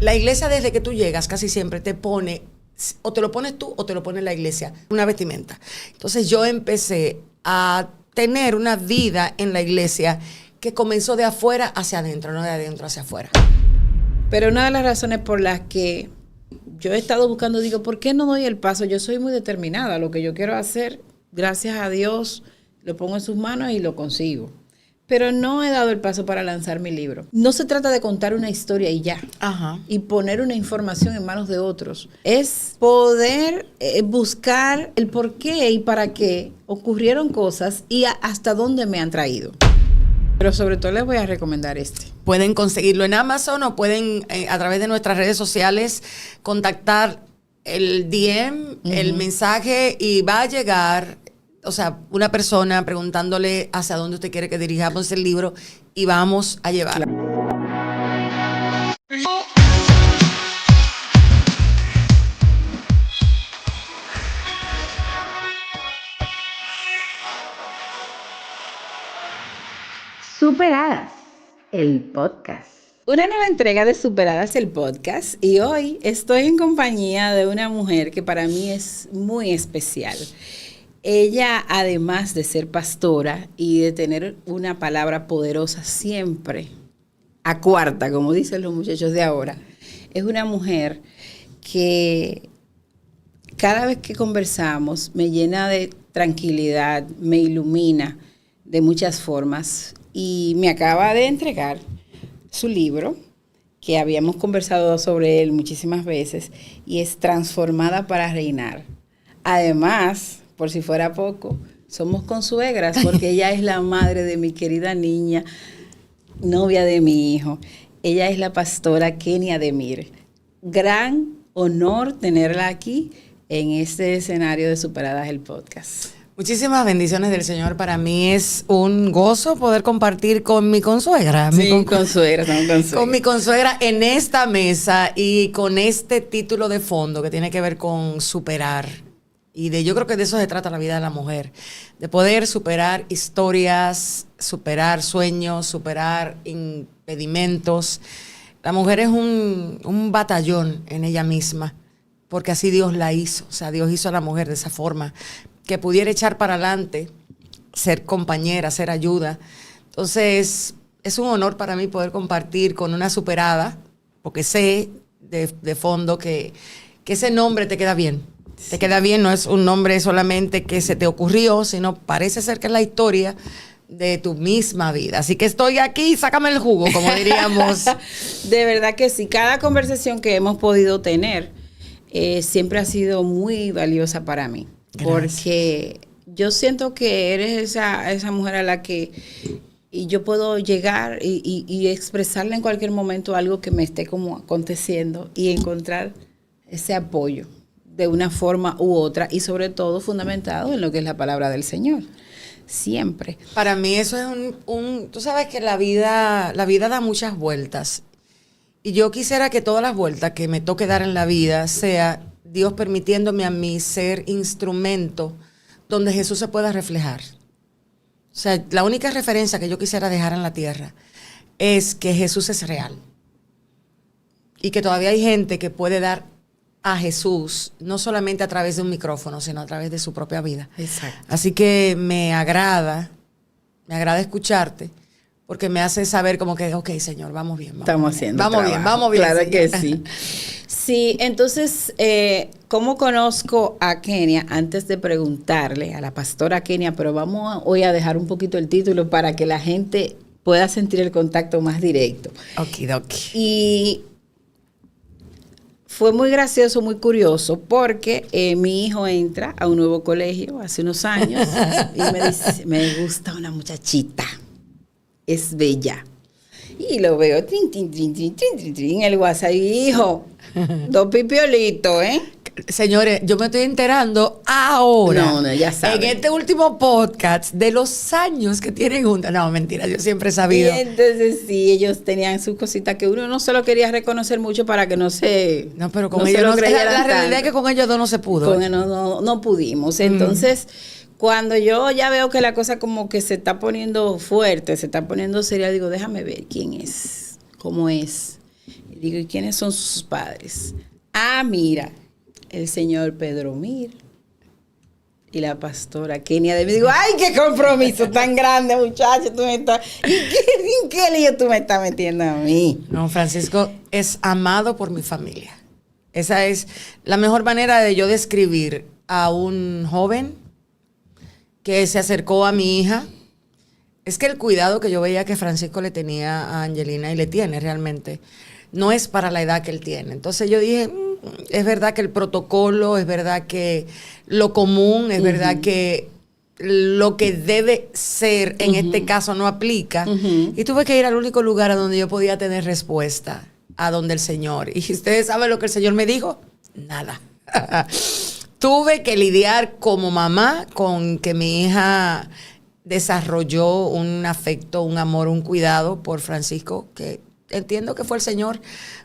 La iglesia, desde que tú llegas, casi siempre te pone, o te lo pones tú o te lo pone la iglesia, una vestimenta. Entonces yo empecé a tener una vida en la iglesia que comenzó de afuera hacia adentro, no de adentro hacia afuera. Pero una de las razones por las que yo he estado buscando, digo, ¿por qué no doy el paso? Yo soy muy determinada, lo que yo quiero hacer, gracias a Dios, lo pongo en sus manos y lo consigo. Pero no he dado el paso para lanzar mi libro. No se trata de contar una historia y ya. Ajá. Y poner una información en manos de otros. Es poder buscar el por qué y para qué ocurrieron cosas y hasta dónde me han traído. Pero sobre todo les voy a recomendar este. Pueden conseguirlo en Amazon o pueden a través de nuestras redes sociales contactar el DM, el mensaje, y va a llegar, o sea, una persona preguntándole hacia dónde usted quiere que dirijamos el libro y vamos a llevarlo. Superadas, el podcast. Una nueva entrega de Superadas, el podcast, y hoy estoy en compañía de una mujer que para mí es muy especial. Ella, además de ser pastora y de tener una palabra poderosa siempre, a cuarta, como dicen los muchachos de ahora, es una mujer que cada vez que conversamos me llena de tranquilidad, me ilumina de muchas formas, y me acaba de entregar su libro, que habíamos conversado sobre él muchísimas veces, y es Transformada para Reinar. Además, por si fuera poco, somos consuegras, porque ella es la madre de mi querida niña, novia de mi hijo. Ella es la pastora Kenia Demir. Gran honor tenerla aquí en este escenario de Superadas, el podcast. Muchísimas bendiciones del Señor. Para mí es un gozo poder compartir con mi consuegra. Sí, consuegra. Con mi consuegra en esta mesa y con este título de fondo que tiene que ver con superar. Y yo creo que de eso se trata la vida de la mujer. De poder superar historias, superar sueños, superar impedimentos. La mujer es un batallón en ella misma, porque así Dios la hizo. O sea, Dios hizo a la mujer de esa forma, que pudiera echar para adelante, ser compañera, ser ayuda. Entonces, es un honor para mí poder compartir con una superada, porque sé de fondo que ese nombre te queda bien. Sí. Te queda bien, no es un nombre solamente que se te ocurrió, sino parece ser que es la historia de tu misma vida. Así que estoy aquí, sácame el jugo, como diríamos. De verdad que sí, cada conversación que hemos podido tener siempre ha sido muy valiosa para mí. Gracias. Porque yo siento que eres esa mujer a la que yo puedo llegar y expresarle en cualquier momento algo que me esté como aconteciendo y encontrar ese apoyo de una forma u otra, y sobre todo fundamentado en lo que es la palabra del Señor. Siempre. Para mí eso es tú sabes que la vida da muchas vueltas, y yo quisiera que todas las vueltas que me toque dar en la vida sea Dios permitiéndome a mí ser instrumento donde Jesús se pueda reflejar. O sea, la única referencia que yo quisiera dejar en la tierra es que Jesús es real. Y que todavía hay gente que puede dar a Jesús, no solamente a través de un micrófono, sino a través de su propia vida. Exacto. Así que me agrada escucharte, porque me hace saber como que, ok, Señor, vamos bien. Vamos bien. Vamos bien. Claro Señor. que sí. Sí, entonces, ¿cómo conozco a Kenia? Antes de preguntarle a la pastora Kenia, pero vamos hoy a dejar un poquito el título para que la gente pueda sentir el contacto más directo. Okidoki. Y fue muy gracioso, muy curioso, porque mi hijo entra a un nuevo colegio hace unos años y me dice, me gusta una muchachita, es bella. Y lo veo, en el WhatsApp, hijo, 2 pipiolitos, ¿eh? Señores, yo me estoy enterando ahora, no, ya saben, en este último podcast, de los años que tienen juntas. No, mentira, yo siempre he sabido. Y entonces sí, ellos tenían sus cositas que uno no se lo quería reconocer mucho para que no se... No, pero con ellos no, la realidad es que con ellos dos no se pudo. Con no pudimos. Entonces, cuando yo ya veo que la cosa como que se está poniendo fuerte, se está poniendo seria, digo, déjame ver quién es, cómo es. Y digo, ¿y quiénes son sus padres? Ah, mira, el señor Pedro Mir y la pastora Kenia de mí. Digo, ¡ay, qué compromiso tan grande, muchacho! ¿En qué lío tú me estás metiendo a mí? No, Francisco es amado por mi familia. Esa es la mejor manera de yo describir a un joven que se acercó a mi hija. Es que el cuidado que yo veía que Francisco le tenía a Angelina, y le tiene realmente, no es para la edad que él tiene. Entonces yo dije, es verdad que el protocolo, es verdad que lo común, es verdad que lo que debe ser en este caso no aplica. Y tuve que ir al único lugar a donde yo podía tener respuesta, a donde el Señor. Y ustedes saben lo que el Señor me dijo, nada. Tuve que lidiar como mamá con que mi hija desarrolló un afecto, un amor, un cuidado por Francisco, que entiendo que fue el Señor,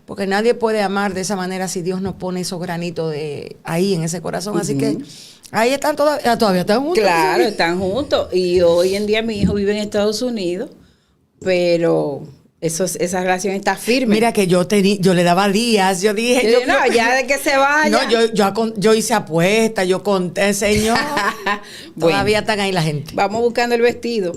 porque nadie puede amar de esa manera si Dios no pone esos granitos de ahí en ese corazón. Así que ahí están todavía están juntos. Claro, están juntos. Y hoy en día mi hijo vive en Estados Unidos, pero esa relación está firme. Mira que yo le daba días, yo dije... ya de que se vaya. No, yo hice apuestas, yo conté, Señor. Bueno, todavía están ahí la gente. Vamos buscando el vestido.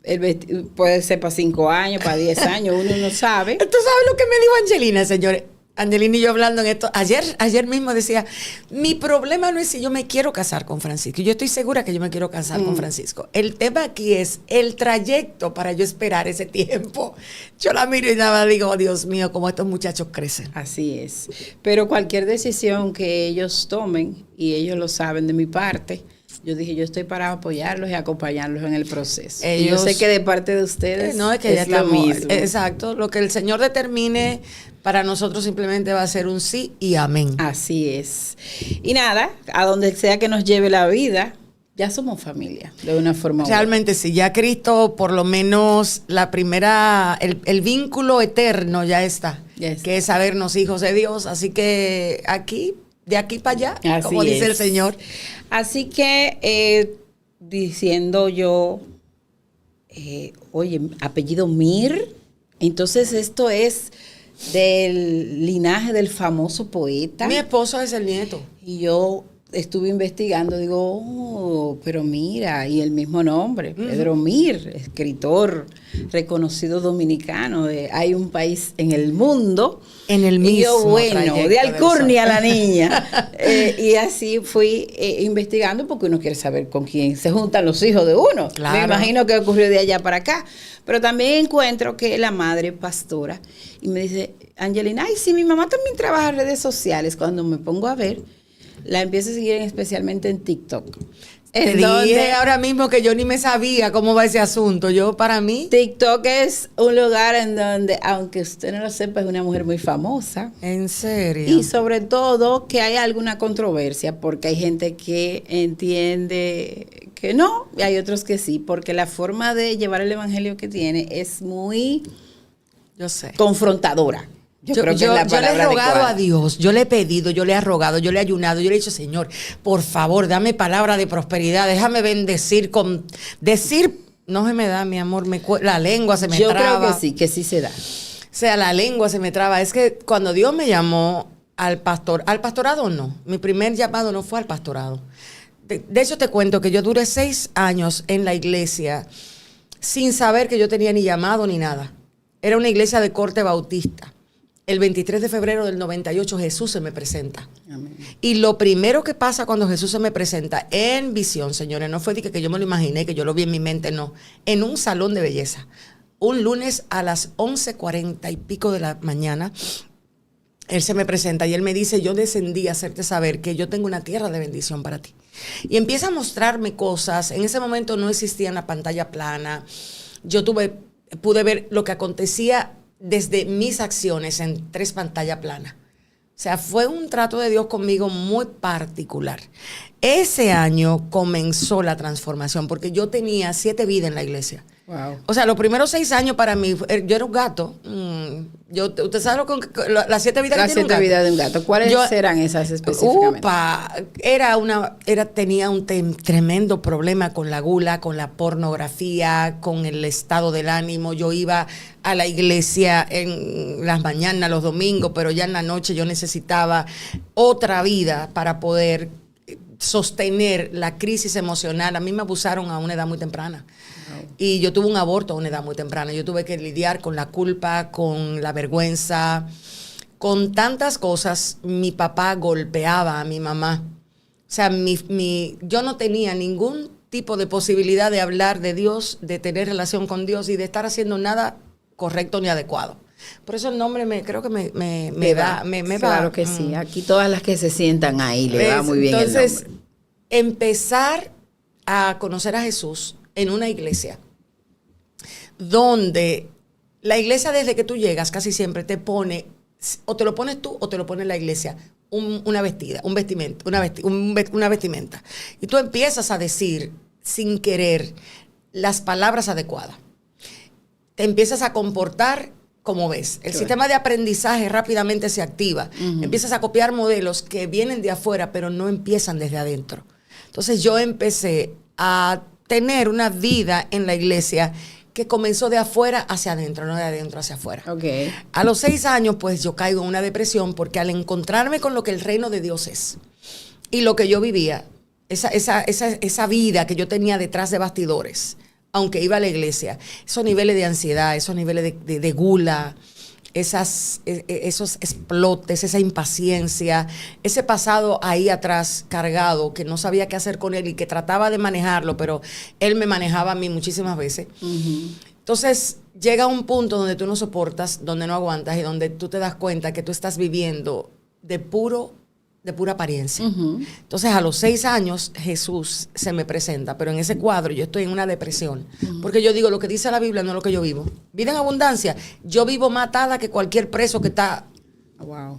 El vestido puede ser para 5 años, para 10 años, uno no sabe. ¿Tú sabes lo que me dijo Angelina, señores? Angelina y yo hablando en esto. Ayer mismo decía, mi problema no es si yo me quiero casar con Francisco. Yo estoy segura que yo me quiero casar con Francisco. El tema aquí es el trayecto para yo esperar ese tiempo. Yo la miro y nada digo, oh, Dios mío, cómo estos muchachos crecen. Así es. Pero cualquier decisión que ellos tomen, y ellos lo saben de mi parte, yo dije, yo estoy para apoyarlos y acompañarlos en el proceso. Y yo sé que de parte de ustedes no, es que es lo mismo. Exacto. Lo que el Señor determine para nosotros simplemente va a ser un sí y amén. Así es. Y nada, a donde sea que nos lleve la vida, ya somos familia, de una forma u otra. Realmente sí, ya Cristo, por lo menos el vínculo eterno ya está, que es sabernos hijos de Dios. Así que de aquí para allá, así como dice es el Señor. Así que, diciendo yo, oye, apellido Mir, entonces esto es del linaje del famoso poeta. Mi esposo es el nieto. Y yo estuve investigando, digo, pero mira, y el mismo nombre, Pedro Mir, escritor reconocido dominicano, hay un país en el mundo. En el mismo. Y yo, bueno, de alcurnia la niña. Y así fui investigando, porque uno quiere saber con quién se juntan los hijos de uno. Claro. Me imagino que ocurrió de allá para acá. Pero también encuentro que la madre pastora, y me dice, Angelina, ay, sí, mi mamá también trabaja en redes sociales. Cuando me pongo a ver, la empiezo a seguir especialmente en TikTok. Te dije ahora mismo que yo ni me sabía cómo va ese asunto. Para mí... TikTok es un lugar en donde, aunque usted no lo sepa, es una mujer muy famosa. ¿En serio? Y sobre todo que hay alguna controversia, porque hay gente que entiende que no, y hay otros que sí, porque la forma de llevar el evangelio que tiene es muy... Yo sé. Confrontadora. Yo creo que es la palabra le he rogado adecuada a Dios, yo le he pedido, yo le he rogado, yo le he ayunado, yo le he dicho, Señor, por favor, dame palabra de prosperidad, déjame bendecir no se me da, mi amor, la lengua se me traba. Yo creo que sí se da. O sea, la lengua se me traba. Es que cuando Dios me llamó al pastorado no, mi primer llamado no fue al pastorado. De hecho, te cuento que yo duré 6 años en la iglesia sin saber que yo tenía ni llamado ni nada. Era una iglesia de corte bautista. El 23 de febrero del 98 Jesús se me presenta. Amén. Y lo primero que pasa cuando Jesús se me presenta en visión, señores, no fue de que yo me lo imaginé, que yo lo vi en mi mente, no. En un salón de belleza. Un lunes a las 11:40 y pico de la mañana, Él se me presenta y Él me dice, yo descendí a hacerte saber que yo tengo una tierra de bendición para ti. Y empieza a mostrarme cosas. En ese momento no existía una pantalla plana. Yo pude ver lo que acontecía desde mis acciones en 3 pantallas planas. O sea, fue un trato de Dios conmigo muy particular. Ese año comenzó la transformación, porque yo tenía 7 vidas en la iglesia. Wow. O sea, los primeros 6 años para mí, yo era un gato. ¿Usted sabe las 7 vidas Las que tiene un 7 gato? vidas de un gato. ¿Cuáles eran esas específicamente? Tenía un tremendo problema con la gula, con la pornografía, con el estado del ánimo. Yo iba a la iglesia en las mañanas, los domingos, pero ya en la noche yo necesitaba otra vida para poder sostener la crisis emocional. A mí me abusaron a una edad muy temprana. Y yo tuve un aborto a una edad muy temprana. Yo tuve que lidiar con la culpa, con la vergüenza, con tantas cosas. Mi papá golpeaba a mi mamá. O sea, yo no tenía ningún tipo de posibilidad de hablar de Dios, de tener relación con Dios y de estar haciendo nada correcto ni adecuado. Por eso el nombre creo que me va. Claro que sí. Aquí todas las que se sientan ahí le va muy bien el nombre. Entonces, empezar a conocer a Jesús en una iglesia donde la iglesia, desde que tú llegas, casi siempre te pone, o te lo pones tú o te lo pone la iglesia, una vestimenta. Y tú empiezas a decir, sin querer, las palabras adecuadas. Te empiezas a comportar como ves. El sistema de aprendizaje rápidamente se activa. Empiezas a copiar modelos que vienen de afuera, pero no empiezan desde adentro. Entonces yo empecé a tener una vida en la iglesia que comenzó de afuera hacia adentro, no de adentro hacia afuera. Okay. A los 6 años, pues yo caigo en una depresión porque al encontrarme con lo que el reino de Dios es y lo que yo vivía, esa vida que yo tenía detrás de bastidores, aunque iba a la iglesia, esos niveles de ansiedad, esos niveles de gula, esos explotes, esa impaciencia, ese pasado ahí atrás cargado que no sabía qué hacer con él y que trataba de manejarlo, pero él me manejaba a mí muchísimas veces. Entonces llega un punto donde tú no soportas, donde no aguantas y donde tú te das cuenta que tú estás viviendo de pura apariencia. Entonces a los 6 años Jesús se me presenta, pero en ese cuadro yo estoy en una depresión, porque yo digo, lo que dice la Biblia no es lo que yo vivo. Vida en abundancia, yo vivo más atada que cualquier preso que está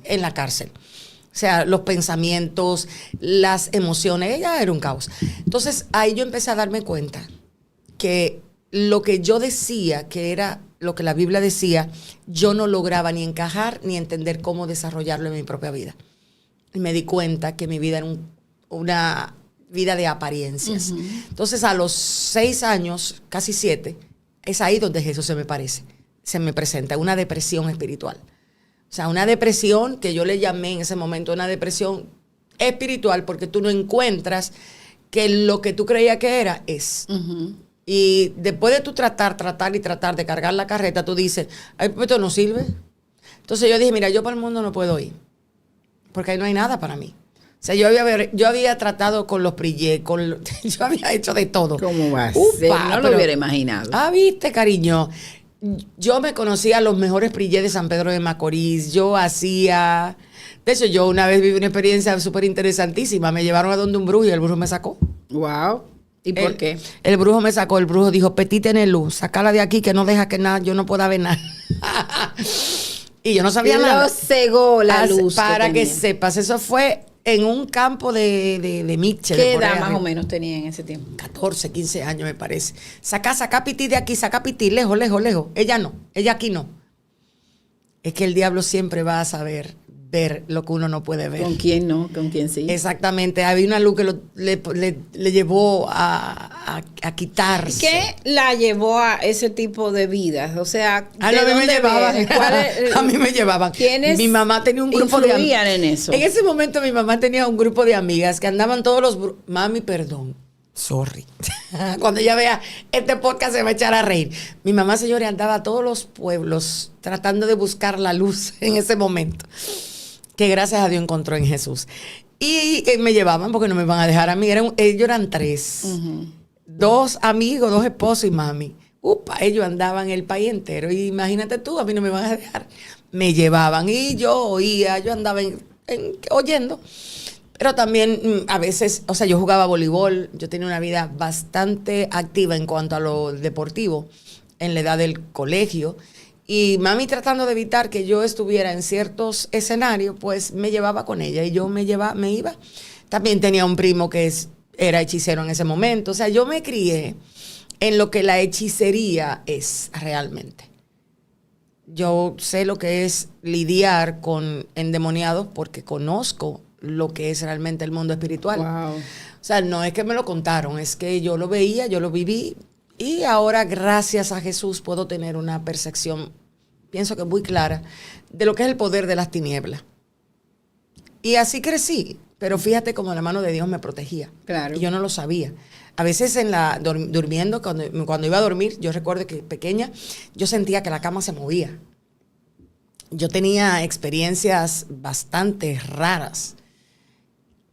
en la cárcel. O sea, los pensamientos, las emociones, ella era un caos. Entonces ahí yo empecé a darme cuenta que lo que yo decía, que era lo que la Biblia decía, yo no lograba ni encajar ni entender cómo desarrollarlo en mi propia vida. Y me di cuenta que mi vida era una vida de apariencias. Entonces, a los 6 años, casi 7, es ahí donde Jesús se me presenta, una depresión espiritual. O sea, una depresión que yo le llamé en ese momento una depresión espiritual porque tú no encuentras que lo que tú creías que era es. Y después de tú tratar de cargar la carreta, tú dices, ay, pues esto no sirve. Entonces yo dije, mira, yo para el mundo no puedo ir. Porque ahí no hay nada para mí. O sea, yo había tratado con los prillés, yo había hecho de todo. ¿Cómo vas? No lo hubiera imaginado. Viste, cariño. Yo me conocía a los mejores prillés de San Pedro de Macorís. De hecho, yo una vez viví una experiencia súper interesantísima. Me llevaron a donde un brujo y el brujo me sacó. Wow. ¿Y por qué? El brujo me sacó. El brujo dijo, Petit, tenés luz. Sácala de aquí que no deja que nada, yo no pueda ver nada. Y yo no sabía nada. Lo cegó la luz. Para que sepas, eso fue en un campo de Mitchell. ¿Qué edad más o menos tenía en ese tiempo? 14, 15 años me parece. Saca Piti de aquí, saca Piti, lejos. Ella no, ella aquí no. Es que el diablo siempre va a saber ver lo que uno no puede ver. ¿Con quién no? ¿Con quién sí? Exactamente. Había una luz que le llevó a quitarse. ¿Qué la llevó a ese tipo de vidas? O sea, a mí me llevaban. A mí me llevaban. ¿Quiénes mi mamá tenía un grupo de amigas en eso? En ese momento mi mamá tenía un grupo de amigas que andaban todos los... Mami, perdón. Sorry. Cuando ella vea este podcast se va a echar a reír. Mi mamá, señores, andaba a todos los pueblos tratando de buscar la luz en ese momento, que gracias a Dios encontró en Jesús. Y me llevaban porque no me iban a dejar a mí. Ellos eran 3. 2 amigos, 2 esposos y mami. Ellos andaban el país entero. Y imagínate tú, a mí no me van a dejar. Me llevaban y yo oía, yo andaba oyendo. Pero también a veces, o sea, yo jugaba voleibol, yo tenía una vida bastante activa en cuanto a lo deportivo en la edad del colegio. Y mami, tratando de evitar que yo estuviera en ciertos escenarios, pues me llevaba con ella y yo me iba. También tenía un primo que era hechicero en ese momento. O sea, yo me crié en lo que la hechicería es realmente. Yo sé lo que es lidiar con endemoniados porque conozco lo que es realmente el mundo espiritual. Wow. O sea, no es que me lo contaron, es que yo lo veía, yo lo viví y ahora gracias a Jesús puedo tener una percepción, pienso que muy clara, de lo que es el poder de las tinieblas. Y así crecí, pero fíjate cómo la mano de Dios me protegía. Claro. Y yo no lo sabía. A veces durmiendo, cuando iba a dormir, yo recuerdo que pequeña, yo sentía que la cama se movía. Yo tenía experiencias bastante raras,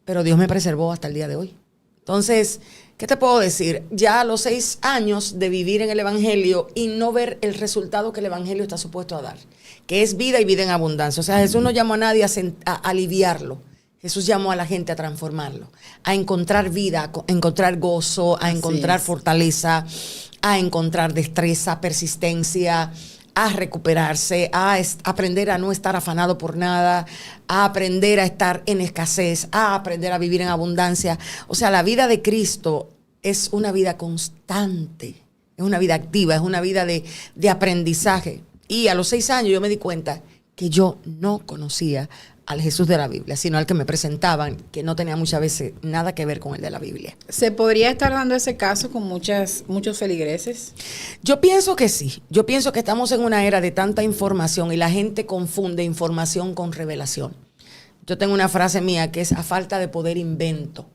pero Dios me preservó hasta el día de hoy. Entonces, ¿qué te puedo decir? Ya a los 6 años de vivir en el Evangelio y no ver el resultado que el Evangelio está supuesto a dar, que es vida y vida en abundancia. O sea, Jesús no llamó a nadie a aliviarlo. Jesús llamó a la gente a transformarlo, a encontrar vida, a encontrar gozo, a encontrar fortaleza, a encontrar destreza, persistencia, a recuperarse, a aprender a no estar afanado por nada, a aprender a estar en escasez, a aprender a vivir en abundancia. O sea, la vida de Cristo es una vida constante, es una vida activa, es una vida de aprendizaje. Y a los 6 años yo me di cuenta que yo no conocía al Jesús de la Biblia, sino al que me presentaban, que no tenía muchas veces nada que ver con el de la Biblia. ¿Se podría estar dando ese caso con muchos feligreses? Yo pienso que sí. Yo pienso que estamos en una era de tanta información y la gente confunde información con revelación. Yo tengo una frase mía que es: a falta de poder invento.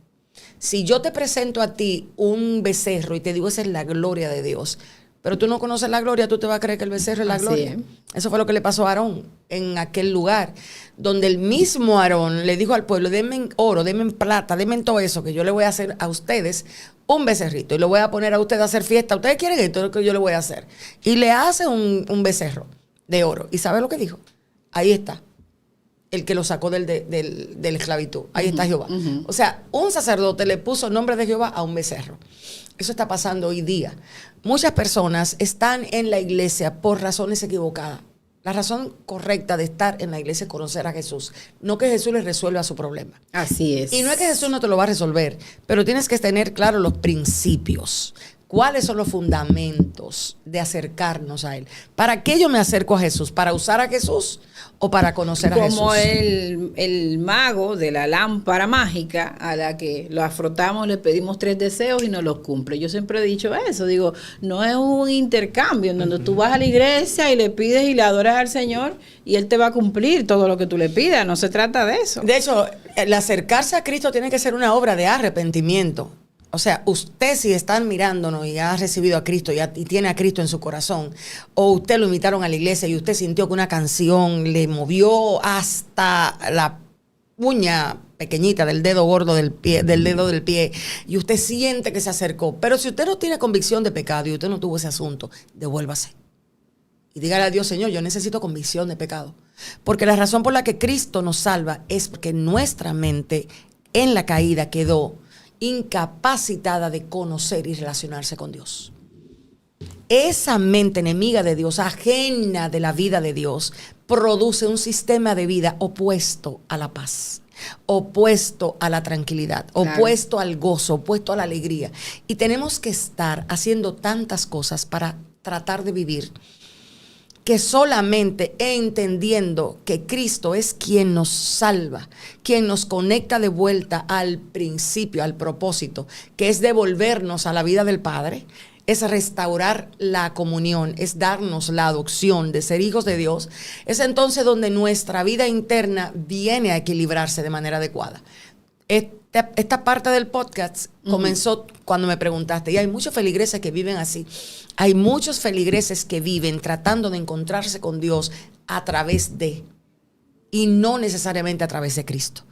Si yo te presento a ti un becerro y te digo esa es la gloria de Dios, pero tú no conoces la gloria, tú te vas a creer que el becerro es la gloria. Eso fue lo que le pasó a Aarón en aquel lugar, donde el mismo Aarón le dijo al pueblo: denme oro, denme plata, denme todo eso, que yo le voy a hacer a ustedes un becerrito y lo voy a poner a ustedes a hacer fiesta. Ustedes quieren esto, es lo que yo le voy a hacer. Y le hace un becerro de oro. ¿Y sabe lo que dijo? Ahí está, el que lo sacó de la esclavitud. Ahí está Jehová. O sea, un sacerdote le puso el nombre de Jehová a un becerro. Eso está pasando hoy día. Muchas personas están en la iglesia por razones equivocadas. La razón correcta de estar en la iglesia es conocer a Jesús. No que Jesús les resuelva su problema. Así es. Y no es que Jesús no te lo va a resolver, pero tienes que tener claro los principios. ¿Cuáles son los fundamentos de acercarnos a Él? ¿Para qué yo me acerco a Jesús? ¿Para usar a Jesús o para conocer a Jesús? Como el mago de la lámpara mágica a la que lo afrotamos, le pedimos 3 deseos y nos los cumple. Yo siempre he dicho eso, digo, no es un intercambio en donde tú vas a la iglesia y le pides y le adoras al Señor y Él te va a cumplir todo lo que tú le pidas. No se trata de eso. De hecho, el acercarse a Cristo tiene que ser una obra de arrepentimiento. O sea, usted si están mirándonos y ha recibido a Cristo y tiene a Cristo en su corazón, o usted lo invitaron a la iglesia y usted sintió que una canción le movió hasta la uña pequeñita del dedo gordo del dedo del pie, y usted siente que se acercó. Pero si usted no tiene convicción de pecado y usted no tuvo ese asunto, devuélvase. Y dígale a Dios: Señor, yo necesito convicción de pecado. Porque la razón por la que Cristo nos salva es porque nuestra mente en la caída quedó incapacitada de conocer y relacionarse con Dios. Esa mente enemiga de Dios, ajena de la vida de Dios, produce un sistema de vida opuesto a la paz, opuesto a la tranquilidad, opuesto al gozo, opuesto a la alegría. Y tenemos que estar haciendo tantas cosas para tratar de vivir, que solamente entendiendo que Cristo es quien nos salva, quien nos conecta de vuelta al principio, al propósito, que es devolvernos a la vida del Padre, es restaurar la comunión, es darnos la adopción de ser hijos de Dios, es entonces donde nuestra vida interna viene a equilibrarse de manera adecuada. Esta parte del podcast comenzó cuando me preguntaste, y hay muchos feligreses que viven así. Hay muchos feligreses que viven tratando de encontrarse con Dios a través de, y no necesariamente a través de Cristo.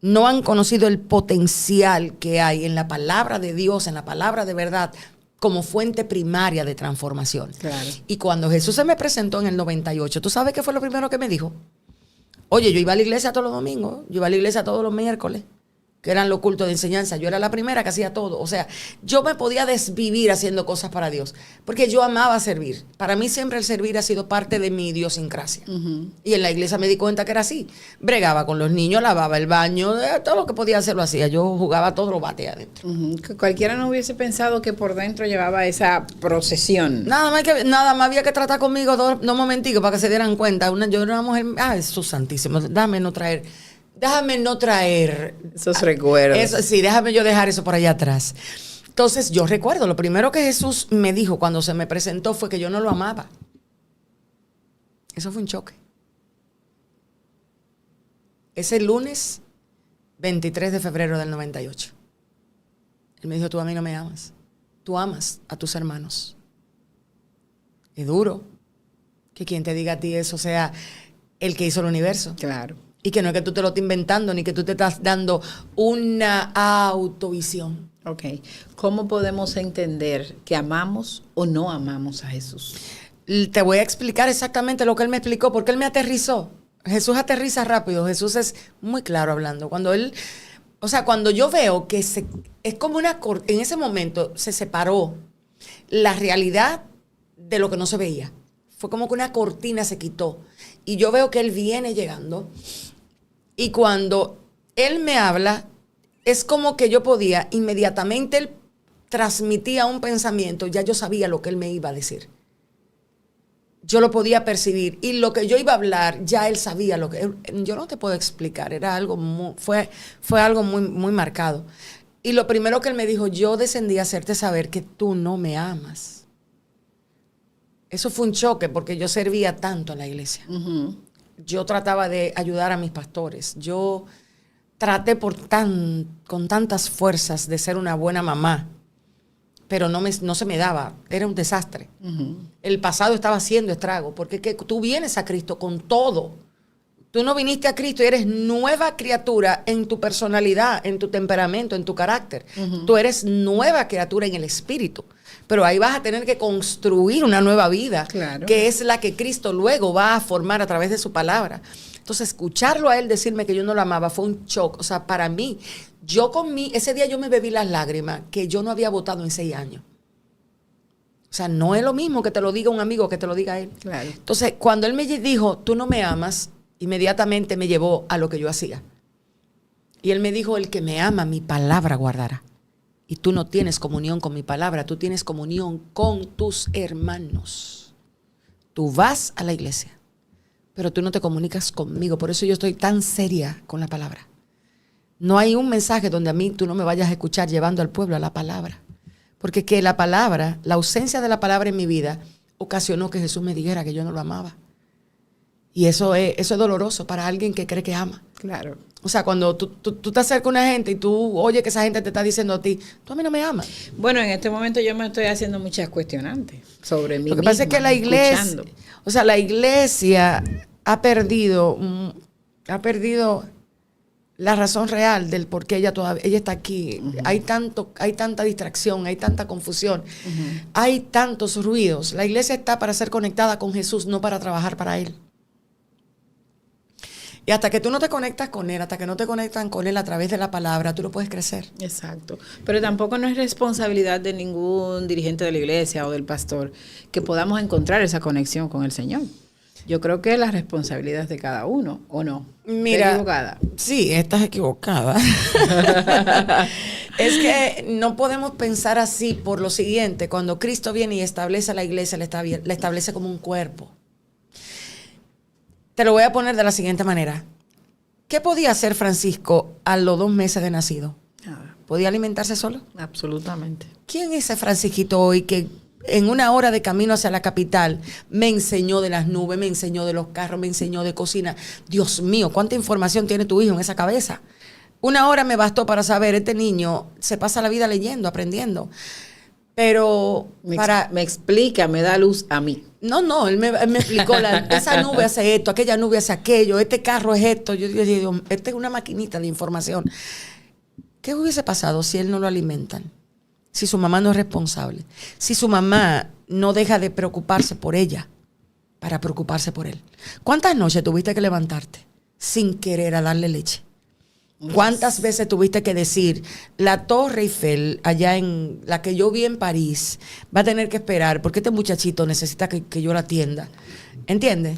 No han conocido el potencial que hay en la palabra de Dios, en la palabra de verdad, como fuente primaria de transformación. Claro. Y cuando Jesús se me presentó en el 98, ¿tú sabes qué fue lo primero que me dijo? Oye, yo iba a la iglesia todos los domingos, yo iba a la iglesia todos los miércoles. que eran los cultos de enseñanza. Yo era la primera que hacía todo. O sea, yo me podía desvivir haciendo cosas para Dios, porque yo amaba servir. Para mí siempre el servir ha sido parte de mi idiosincrasia. Y en la iglesia me di cuenta que era así. Bregaba con los niños, lavaba el baño, todo lo que podía hacer lo hacía. Yo jugaba todos los bates adentro. Que cualquiera no hubiese pensado que por dentro llevaba esa procesión. Nada más había que tratar conmigo dos momenticos para que se dieran cuenta. Yo era una mujer, Jesús santísimo, déjame no traer Esos recuerdos. Eso, sí, déjame yo dejar eso por allá atrás. Entonces yo recuerdo, lo primero que Jesús me dijo cuando se me presentó fue que yo no lo amaba. Eso fue un choque. Ese lunes 23 de febrero del 98. Él me dijo, tú a mí no me amas. Tú amas a tus hermanos. Es duro que quien te diga a ti eso sea el que hizo el universo. Claro. Y que no es que tú te lo estés inventando, ni que tú te estás dando una autovisión. Ok. ¿Cómo podemos entender que amamos o no amamos a Jesús? Te voy a explicar exactamente lo que él me explicó, porque él me aterrizó. Jesús aterriza rápido. Jesús es muy claro hablando. Cuando yo veo que es como en ese momento se separó la realidad de lo que no se veía. Fue como que una cortina se quitó. Y yo veo que él viene llegando. Y cuando él me habla, es como que yo podía inmediatamente, él transmitía un pensamiento, ya yo sabía lo que él me iba a decir. Yo lo podía percibir. Y lo que yo iba a hablar, ya él sabía lo que... Yo no te puedo explicar, era algo fue algo muy, muy marcado. Y lo primero que él me dijo, yo descendí a hacerte saber que tú no me amas. Eso fue un choque porque yo servía tanto en la iglesia. Yo trataba de ayudar a mis pastores. Yo traté con tantas fuerzas de ser una buena mamá, pero no se me daba. Era un desastre. El pasado estaba haciendo estrago, porque tú vienes a Cristo con todo. Tú no viniste a Cristo y eres nueva criatura en tu personalidad, en tu temperamento, en tu carácter. Tú eres nueva criatura en el espíritu. Pero ahí vas a tener que construir una nueva vida, claro, que es la que Cristo luego va a formar a través de su palabra. Entonces, escucharlo a él decirme que yo no lo amaba fue un shock. O sea, para mí, ese día yo me bebí las lágrimas que yo no había botado en 6 años. O sea, no es lo mismo que te lo diga un amigo que te lo diga él. Claro. Entonces, cuando él me dijo, tú no me amas, inmediatamente me llevó a lo que yo hacía. Y él me dijo, el que me ama, mi palabra guardará. Y tú no tienes comunión con mi palabra, tú tienes comunión con tus hermanos. Tú vas a la iglesia, pero tú no te comunicas conmigo. Por eso yo estoy tan seria con la palabra. No hay un mensaje donde a mí tú no me vayas a escuchar llevando al pueblo a la palabra. Porque que la ausencia de la palabra en mi vida, ocasionó que Jesús me dijera que yo no lo amaba. Y eso es doloroso para alguien que cree que ama. Claro. O sea, cuando tú te acercas a una gente y tú oyes que esa gente te está diciendo a ti, tú a mí no me amas. Bueno, en este momento yo me estoy haciendo muchas cuestionantes sobre mí misma. Lo que pasa es que la iglesia ha perdido la razón real del por qué ella está aquí. Hay tanta distracción, hay tanta confusión, hay tantos ruidos. La iglesia está para ser conectada con Jesús, no para trabajar para Él. Y hasta que tú no te conectas con Él, hasta que no te conectan con Él a través de la palabra, tú no puedes crecer. Exacto. Pero tampoco no es responsabilidad de ningún dirigente de la iglesia o del pastor que podamos encontrar esa conexión con el Señor. Yo creo que la responsabilidad es de cada uno, ¿o no? Mira, ¿estás equivocada? Sí, estás equivocada. Es que no podemos pensar así por lo siguiente. Cuando Cristo viene y establece la iglesia, la establece como un cuerpo. Te lo voy a poner de la siguiente manera. ¿Qué podía hacer Francisco a los 2 meses de nacido? Nada. ¿Podía alimentarse solo? Absolutamente. ¿Quién es ese Francisquito hoy que en una hora de camino hacia la capital me enseñó de las nubes, me enseñó de los carros, me enseñó de cocina? Dios mío, ¿cuánta información tiene tu hijo en esa cabeza? 1 hora me bastó para saber, este niño se pasa la vida leyendo, aprendiendo. Pero me explica, me da luz a mí. No, él me explicó, esa nube hace esto, aquella nube hace aquello, este carro es esto. Yo digo, esta es una maquinita de información. ¿Qué hubiese pasado si él no lo alimentan? Si su mamá no es responsable. Si su mamá no deja de preocuparse por ella para preocuparse por él. ¿Cuántas noches tuviste que levantarte sin querer a darle leche? ¿Cuántas veces tuviste que decir, la Torre Eiffel, allá en la que yo vi en París, va a tener que esperar porque este muchachito necesita que yo la atienda? ¿Entiendes?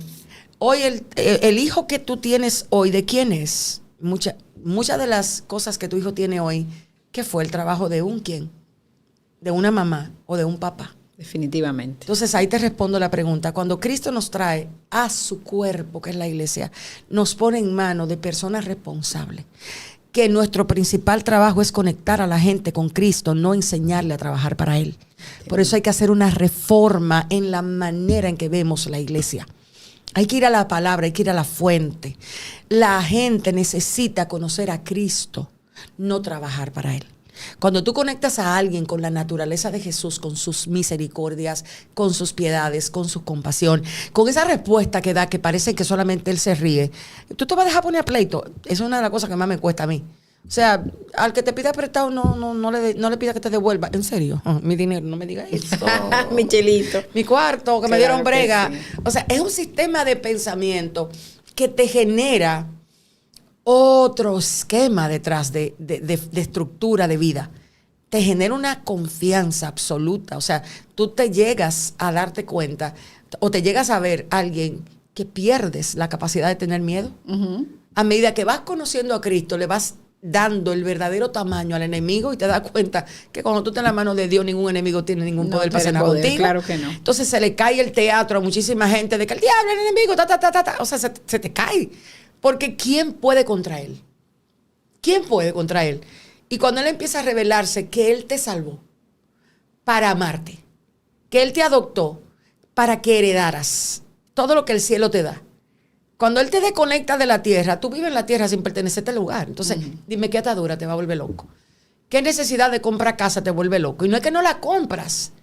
Hoy el hijo que tú tienes hoy, ¿de quién es? Muchas de las cosas que tu hijo tiene hoy, ¿qué fue el trabajo de un quién? ¿De una mamá o de un papá? Definitivamente. Entonces ahí te respondo la pregunta. Cuando Cristo nos trae a su cuerpo, que es la iglesia, nos pone en manos de personas responsables. Que nuestro principal trabajo es conectar a la gente con Cristo, no enseñarle a trabajar para Él. Por eso hay que hacer una reforma en la manera en que vemos la iglesia. Hay que ir a la palabra, hay que ir a la fuente. La gente necesita conocer a Cristo, no trabajar para Él. Cuando tú conectas a alguien con la naturaleza de Jesús, con sus misericordias, con sus piedades, con su compasión, con esa respuesta que da que parece que solamente Él se ríe, tú te vas a dejar poner a pleito. Esa es una de las cosas que más me cuesta a mí. O sea, al que te pida prestado no le pida que te devuelva. En serio, mi dinero, no me digas eso. Mi chelito. Mi cuarto, que me Claro dieron brega. sí. O sea, es un sistema de pensamiento que te genera otro esquema detrás de estructura de vida. Te genera una confianza absoluta. O sea, tú te llegas a darte cuenta o te llegas a ver a alguien que pierdes la capacidad de tener miedo. Uh-huh. A medida que vas conociendo a Cristo, le vas dando el verdadero tamaño al enemigo y te das cuenta que cuando tú estás en la mano de Dios, ningún enemigo tiene ningún No poder para hacer tiene nada poder, contigo. claro que no. Entonces se le cae el teatro a muchísima gente de que el diablo, el enemigo, O sea, se te cae. Porque ¿quién puede contra él? ¿Quién puede contra él? Y cuando él empieza a revelarse que él te salvó para amarte, que él te adoptó para que heredaras todo lo que el cielo te da. Cuando él te desconecta de la tierra, tú vives en la tierra sin pertenecer a este lugar. Entonces, dime qué atadura te va a volver loco. ¿Qué necesidad de comprar casa te vuelve loco? Y no es que no la compras,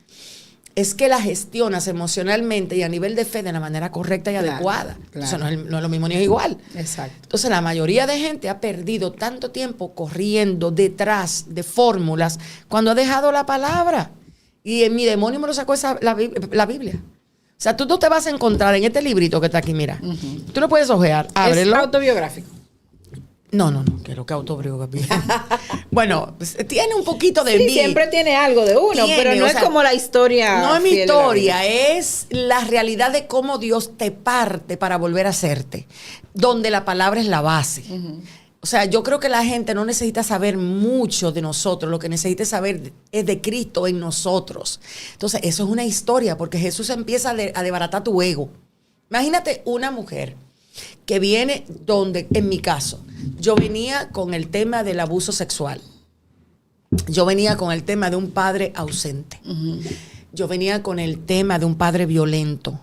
es que la gestionas emocionalmente y a nivel de fe de la manera correcta y adecuada. Claro. Eso no es lo mismo ni es igual. Exacto. Entonces, la mayoría de gente ha perdido tanto tiempo corriendo detrás de fórmulas cuando ha dejado la palabra. Y en mi demonio me lo sacó la Biblia. O sea, tú no te vas a encontrar en este librito que está aquí, mira. Tú lo puedes ojear, ábrelo. Es autobiográfico. No, quiero que autobiográfico. Bueno, pues, tiene un poquito de Sí, mí. siempre tiene algo de uno, Tiene, pero no o es sea, como la historia. No es mi fiel de la historia, vida. es la realidad de cómo Dios te parte para volver a hacerte, donde la palabra es la base. O sea, yo creo que la gente no necesita saber mucho de nosotros, lo que necesita saber es de Cristo en nosotros. Entonces, eso es una historia, porque Jesús empieza a desbaratar tu ego. Imagínate una mujer que viene donde, en mi caso, yo venía con el tema del abuso sexual. Yo venía con el tema de un padre ausente. Yo venía con el tema de un padre violento.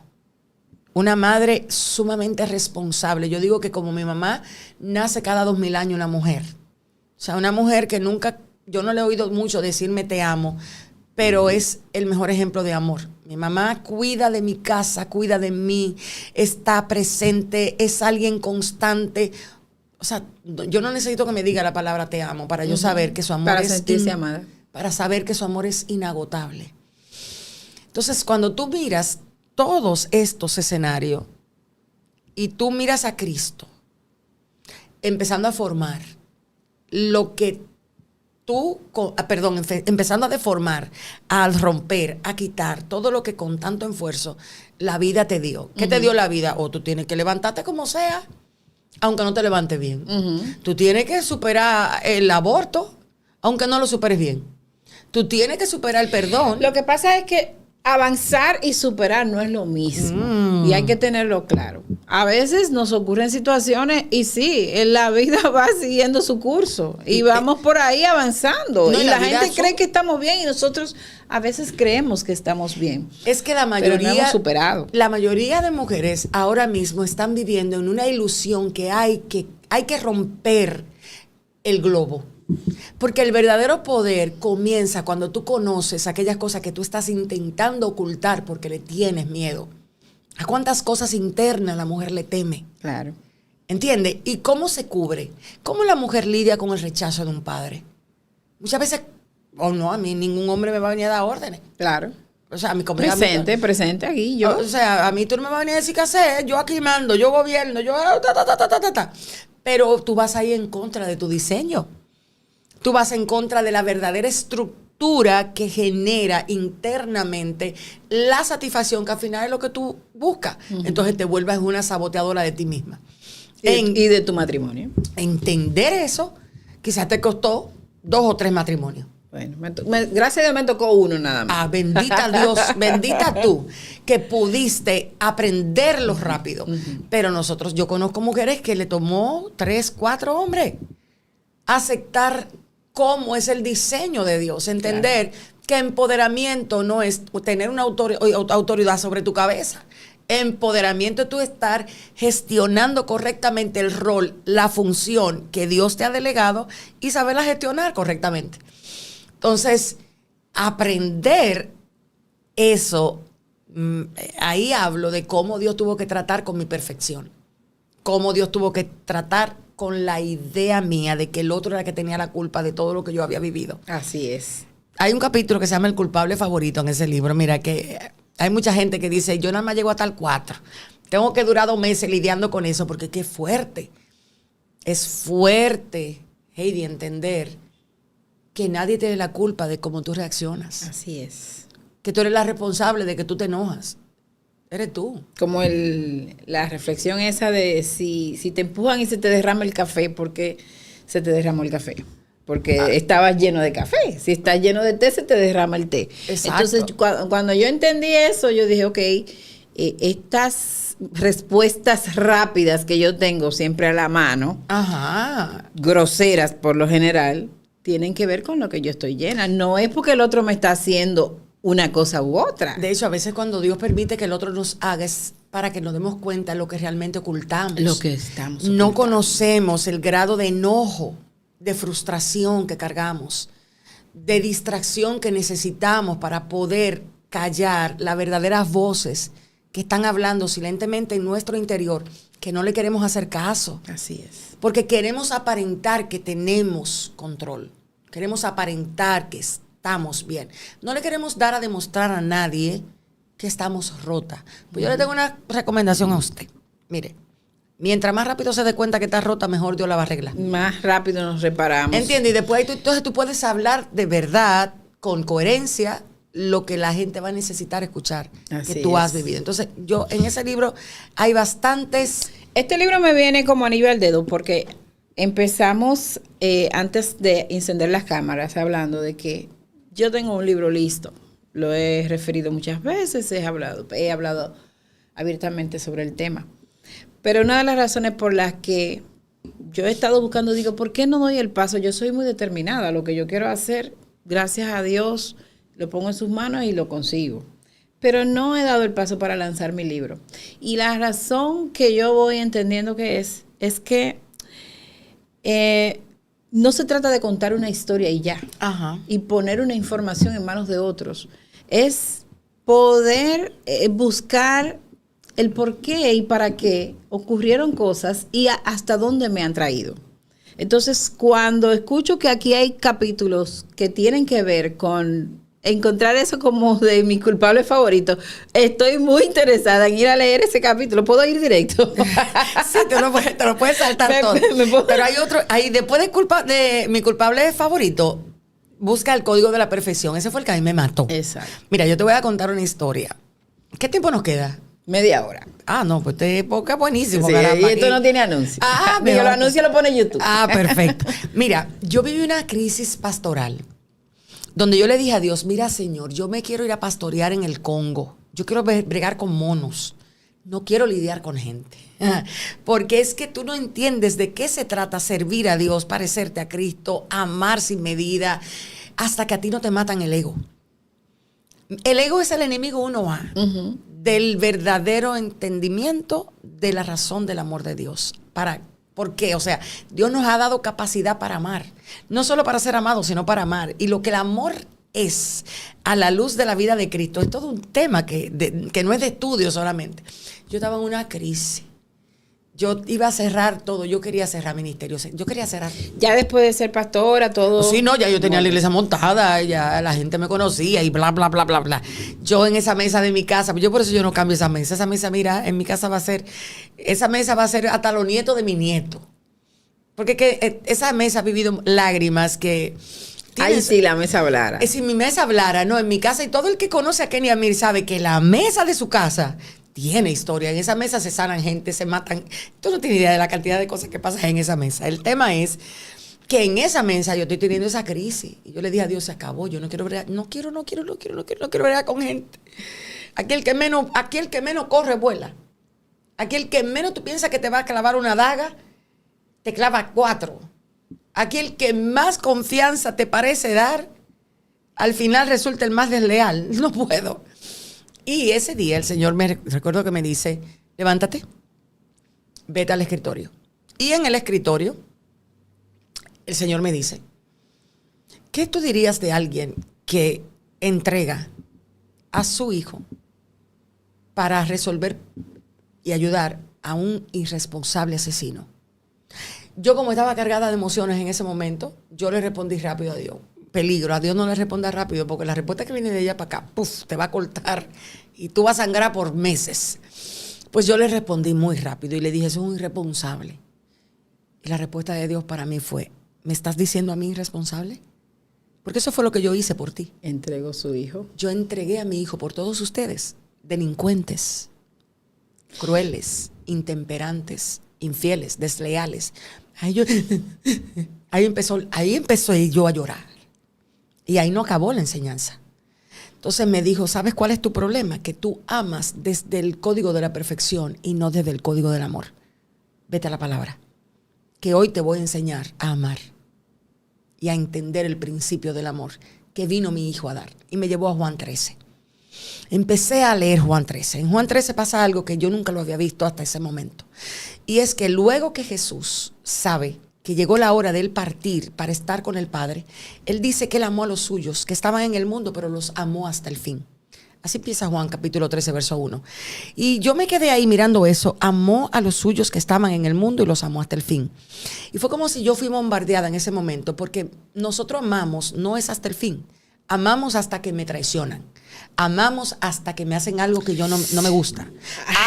Una madre sumamente responsable. Yo digo que como mi mamá nace cada 2000 años una mujer. O sea, una mujer que nunca, yo no le he oído mucho decirme te amo, pero es el mejor ejemplo de amor. Mi mamá cuida de mi casa, cuida de mí, está presente, es alguien constante. O sea, yo no necesito que me diga la palabra te amo para yo saber que su amor Para es sentirse amada. Para saber que su amor es inagotable. Entonces, cuando tú miras todos estos escenarios y tú miras a Cristo empezando a formar lo que empezando a deformar, a romper, a quitar todo lo que con tanto esfuerzo la vida te dio. ¿Qué te dio la vida? O tú tienes que levantarte como sea, aunque no te levantes bien. Tú tienes que superar el aborto, aunque no lo superes bien. Tú tienes que superar el perdón. Lo que pasa es que avanzar y superar no es lo mismo. Y hay que tenerlo claro. A veces nos ocurren situaciones y sí, en la vida va siguiendo su curso y vamos por ahí avanzando. No, y la gente vida cree que estamos bien y nosotros a veces creemos que estamos bien. Es que la Pero mayoría, no hemos superado. La mayoría de mujeres ahora mismo están viviendo en una ilusión que hay que romper el globo. Porque el verdadero poder comienza cuando tú conoces aquellas cosas que tú estás intentando ocultar porque le tienes miedo. ¿A cuántas cosas internas la mujer le teme? Claro. ¿Entiendes? ¿Y cómo se cubre? ¿Cómo la mujer lidia con el rechazo de un padre? Muchas veces, no, a mí ningún hombre me va a venir a dar órdenes. Claro. O sea, a mi Presente aquí yo. O sea, a mí tú no me vas a venir a decir qué hacer. Yo aquí mando, yo gobierno, yo... pero tú vas ahí en contra de tu diseño. Tú vas en contra de la verdadera estructura que genera internamente la satisfacción, que al final es lo que tú buscas. Entonces te vuelves una saboteadora de ti misma. Y de tu matrimonio. Entender eso, quizás te costó 2 o 3 matrimonios. Bueno, gracias a Dios me tocó uno nada más. Ah, bendita Dios, bendita tú, que pudiste aprenderlo rápido. Pero yo conozco mujeres que le tomó 3, 4 hombres aceptar cómo es el diseño de Dios, entender que empoderamiento no es tener una autoridad sobre tu cabeza. Empoderamiento es tú estar gestionando correctamente el rol, la función que Dios te ha delegado y saberla gestionar correctamente. Entonces, aprender eso, ahí hablo de cómo Dios tuvo que tratar con mi perfección, cómo Dios tuvo que tratar con la idea mía de que el otro era el que tenía la culpa de todo lo que yo había vivido. Así es. Hay un capítulo que se llama El culpable favorito en ese libro. Mira, que hay mucha gente que dice, yo nada más llego hasta el 4. Tengo que durar 2 meses lidiando con eso, porque qué fuerte. Es fuerte, Heidi, entender que nadie tiene la culpa de cómo tú reaccionas. Así es. Que tú eres la responsable de que tú te enojas. Eres tú. Como la reflexión esa de si te empujan y se te derrama el café, porque se te derramó el café. Porque estabas lleno de café. Si estás lleno de té, se te derrama el té. Exacto. Entonces, cuando yo entendí eso, yo dije, ok, estas respuestas rápidas que yo tengo siempre a la mano, groseras por lo general, tienen que ver con lo que yo estoy llena. No es porque el otro me está haciendo una cosa u otra. De hecho, a veces cuando Dios permite que el otro nos haga es para que nos demos cuenta de lo que realmente ocultamos. Lo que estamos ocultando. No conocemos el grado de enojo, de frustración que cargamos, de distracción que necesitamos para poder callar las verdaderas voces que están hablando silentemente en nuestro interior, que no le queremos hacer caso. Así es. Porque queremos aparentar que tenemos control. Queremos aparentar que estamos bien. No le queremos dar a demostrar a nadie que estamos rota. Pues yo le tengo una recomendación a usted. Mire, mientras más rápido se dé cuenta que está rota, mejor Dios la va a arreglar. Más rápido nos reparamos. ¿Entiendes? Y después entonces tú puedes hablar de verdad, con coherencia, lo que la gente va a necesitar escuchar, Así que tú es. has vivido. Entonces, yo en ese libro hay bastantes... Este libro me viene como anillo al dedo porque empezamos antes de encender las cámaras hablando de que yo tengo un libro listo. Lo he referido muchas veces, he hablado abiertamente sobre el tema. Pero una de las razones por las que yo he estado buscando, digo, ¿por qué no doy el paso? Yo soy muy determinada. Lo que yo quiero hacer, gracias a Dios, lo pongo en sus manos y lo consigo. Pero no he dado el paso para lanzar mi libro. Y la razón que yo voy entendiendo que es que no se trata de contar una historia y ya. Y poner una información en manos de otros. Es poder buscar el por qué y para qué ocurrieron cosas y hasta dónde me han traído. Entonces, cuando escucho que aquí hay capítulos que tienen que ver con encontrar eso como de mi culpable favorito, estoy muy interesada en ir a leer ese capítulo. ¿Puedo ir directo? Sí, te lo puedes saltar todo. Pero hay otro, después de mi culpable favorito, busca el código de la perfección. Ese fue el que a mí me mató. Exacto. Mira, yo te voy a contar una historia. ¿Qué tiempo nos queda? Media hora. Ah, no, pues este época es buenísimo. Sí, caramba. y esto no tiene anuncio. Pero Los anuncios lo pone YouTube. Perfecto. Mira, yo viví una crisis pastoral donde yo le dije a Dios, mira, Señor, yo me quiero ir a pastorear en el Congo. Yo quiero bregar con monos. No quiero lidiar con gente. Porque es que tú no entiendes de qué se trata servir a Dios, parecerte a Cristo, amar sin medida, hasta que a ti no te matan el ego. El ego es el enemigo 1A del verdadero entendimiento de la razón del amor de Dios. ¿Por qué? O sea, Dios nos ha dado capacidad para amar. No solo para ser amados, sino para amar. Y lo que el amor es a la luz de la vida de Cristo es todo un tema que no es de estudio solamente. Yo estaba en una crisis. Yo iba a cerrar todo. Yo quería cerrar ministerio. Yo quería cerrar. Ya después de ser pastora, todo. Sí, no, ya yo tenía la iglesia montada, ya la gente me conocía y bla, bla, bla, bla, bla. Yo en esa mesa de mi casa, yo por eso yo no cambio esa mesa. Esa mesa, mira, en mi casa esa mesa va a ser hasta los nietos de mi nieto. Porque esa mesa ha vivido lágrimas que... Ay, si la mesa hablara. Si mi mesa hablara, no, en mi casa, y todo el que conoce a Kenny Amir sabe que la mesa de su casa tiene historia. En esa mesa se sanan gente, se matan. Tú no tienes idea de la cantidad de cosas que pasan en esa mesa. El tema es que en esa mesa yo estoy teniendo esa crisis. Y yo le dije a Dios, se acabó, yo no quiero bregar, no quiero bregar con gente. Aquí el que menos corre, vuela. Aquí el que menos tú piensas que te va a clavar una daga, te clava 4. Aquí el que más confianza te parece dar, al final resulta el más desleal. No puedo. Y ese día el Señor recuerdo que me dice, levántate, vete al escritorio. Y en el escritorio, el Señor me dice, ¿qué tú dirías de alguien que entrega a su hijo para resolver y ayudar a un irresponsable asesino? Yo, como estaba cargada de emociones en ese momento, yo le respondí rápido a Dios. Peligro, a Dios no le responda rápido, porque la respuesta que viene de ella para acá, ¡puf!, te va a cortar y tú vas a sangrar por meses. Pues yo le respondí muy rápido y le dije, eso es un irresponsable. Y la respuesta de Dios para mí fue, ¿me estás diciendo a mí irresponsable? Porque eso fue lo que yo hice por ti. Entregó su hijo. Yo entregué a mi hijo por todos ustedes, delincuentes, crueles, intemperantes, infieles, desleales. Ahí empezó yo a llorar. Y ahí no acabó la enseñanza. Entonces me dijo, ¿sabes cuál es tu problema? Que tú amas desde el código de la perfección y no desde el código del amor. Vete a la palabra. Que hoy te voy a enseñar a amar y a entender el principio del amor que vino mi hijo a dar. Y me llevó a Juan 13. Empecé a leer Juan 13. En Juan 13 pasa algo que yo nunca lo había visto hasta ese momento. Y es que luego que Jesús sabe que llegó la hora de él partir para estar con el Padre, él dice que él amó a los suyos, que estaban en el mundo, pero los amó hasta el fin. Así empieza Juan capítulo 13, verso 1. Y yo me quedé ahí mirando eso. Amó a los suyos que estaban en el mundo y los amó hasta el fin. Y fue como si yo fui bombardeada en ese momento, porque nosotros amamos, no es hasta el fin. Amamos hasta que me traicionan. Amamos hasta que me hacen algo que yo no me gusta.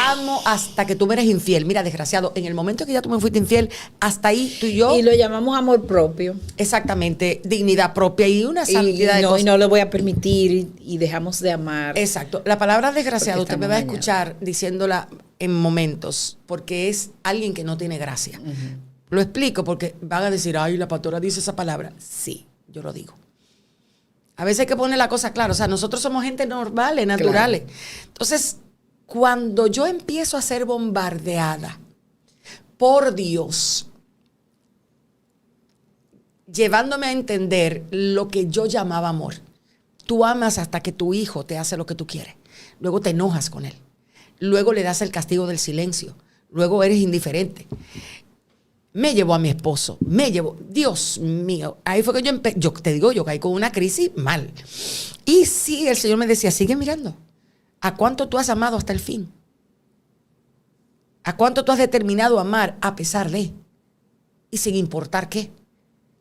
Amo hasta que tú me eres infiel. Mira, desgraciado, en el momento que ya tú me fuiste infiel, hasta ahí tú y yo... Y lo llamamos amor propio. Exactamente, dignidad propia y una cantidad de cosas. Y no lo voy a permitir y dejamos de amar. Exacto. La palabra desgraciado usted me va a escuchar diciéndola en momentos, porque es alguien que no tiene gracia. Uh-huh. Lo explico porque van a decir, ay, la pastora dice esa palabra. Sí, yo lo digo. A veces hay que poner la cosa clara. O sea, nosotros somos gente normales, naturales. Claro. Entonces, cuando yo empiezo a ser bombardeada por Dios, llevándome a entender lo que yo llamaba amor. Tú amas hasta que tu hijo te hace lo que tú quieres. Luego te enojas con él. Luego le das el castigo del silencio. Luego eres indiferente. Me llevó a mi esposo, Dios mío, ahí fue que yo te digo, yo caí con una crisis mal. Y sí, el Señor me decía, sigue mirando, ¿a cuánto tú has amado hasta el fin? ¿A cuánto tú has determinado amar a pesar de? Y sin importar qué.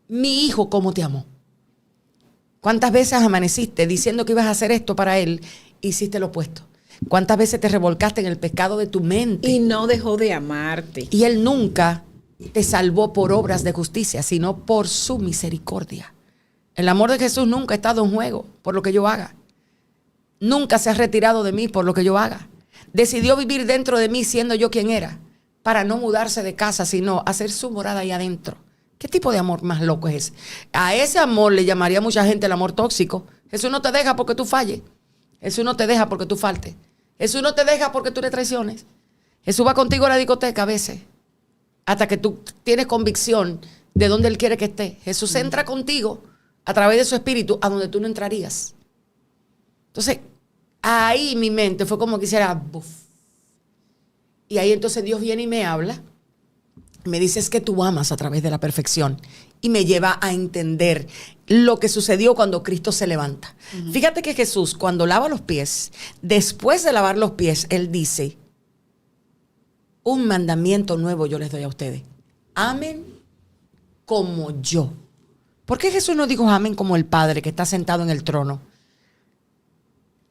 Mi hijo, ¿cómo te amó? ¿Cuántas veces amaneciste diciendo que ibas a hacer esto para él? Hiciste lo opuesto. ¿Cuántas veces te revolcaste en el pecado de tu mente? Y no dejó de amarte. Y él nunca te salvó por obras de justicia, sino por su misericordia. El amor de Jesús nunca ha estado en juego por lo que yo haga. Nunca se ha retirado de mí por lo que yo haga. Decidió vivir dentro de mí siendo yo quien era, para no mudarse de casa, sino hacer su morada ahí adentro. ¿Qué tipo de amor más loco es ese? A ese amor le llamaría mucha gente el amor tóxico. Jesús no te deja porque tú falles. Jesús no te deja porque tú faltes. Jesús no te deja porque tú le traiciones. Jesús va contigo a la discoteca a veces, hasta que tú tienes convicción de dónde Él quiere que esté. Jesús entra contigo a través de su espíritu a donde tú no entrarías. Entonces, ahí mi mente fue como que hiciera buf. Y ahí entonces Dios viene y me habla. Me dice, es que tú amas a través de la perfección. Y me lleva a entender lo que sucedió cuando Cristo se levanta. Uh-huh. Fíjate que Jesús, cuando lava los pies, después de lavar los pies, Él dice, un mandamiento nuevo yo les doy a ustedes. Amen como yo. ¿Por qué Jesús no dijo amen como el Padre que está sentado en el trono?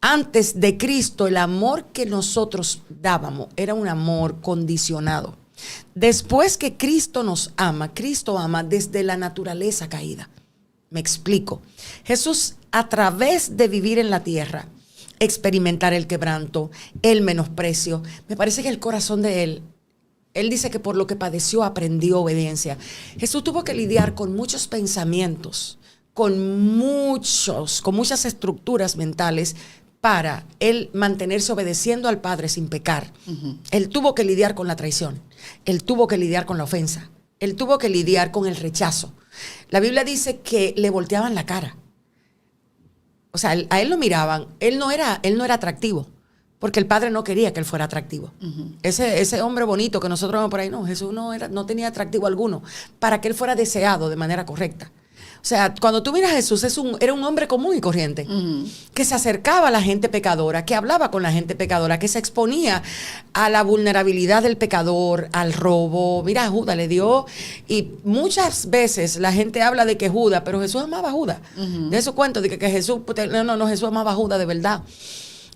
Antes de Cristo, el amor que nosotros dábamos era un amor condicionado. Después que Cristo nos ama, Cristo ama desde la naturaleza caída. Me explico. Jesús, a través de vivir en la tierra, experimentar el quebranto, el menosprecio, me parece que el corazón de él dice que por lo que padeció aprendió obediencia. Jesús tuvo que lidiar con muchos pensamientos, con muchas estructuras mentales para él mantenerse obedeciendo al Padre sin pecar. Él tuvo que lidiar con la traición, él tuvo que lidiar con la ofensa, él tuvo que lidiar con el rechazo. La Biblia dice que le volteaban la cara. O sea, a él lo miraban, él no era atractivo, porque el Padre no quería que él fuera atractivo. Ese hombre bonito que nosotros vemos por ahí, no, Jesús no tenía atractivo alguno para que él fuera deseado de manera correcta. O sea, cuando tú miras a Jesús, era un hombre común y corriente, que se acercaba a la gente pecadora, que hablaba con la gente pecadora, que se exponía a la vulnerabilidad del pecador, al robo. Mira, Judas le dio, y muchas veces la gente habla de que Judas, pero Jesús amaba a Judas. De esos cuentos de que Jesús, Jesús amaba a Judas de verdad.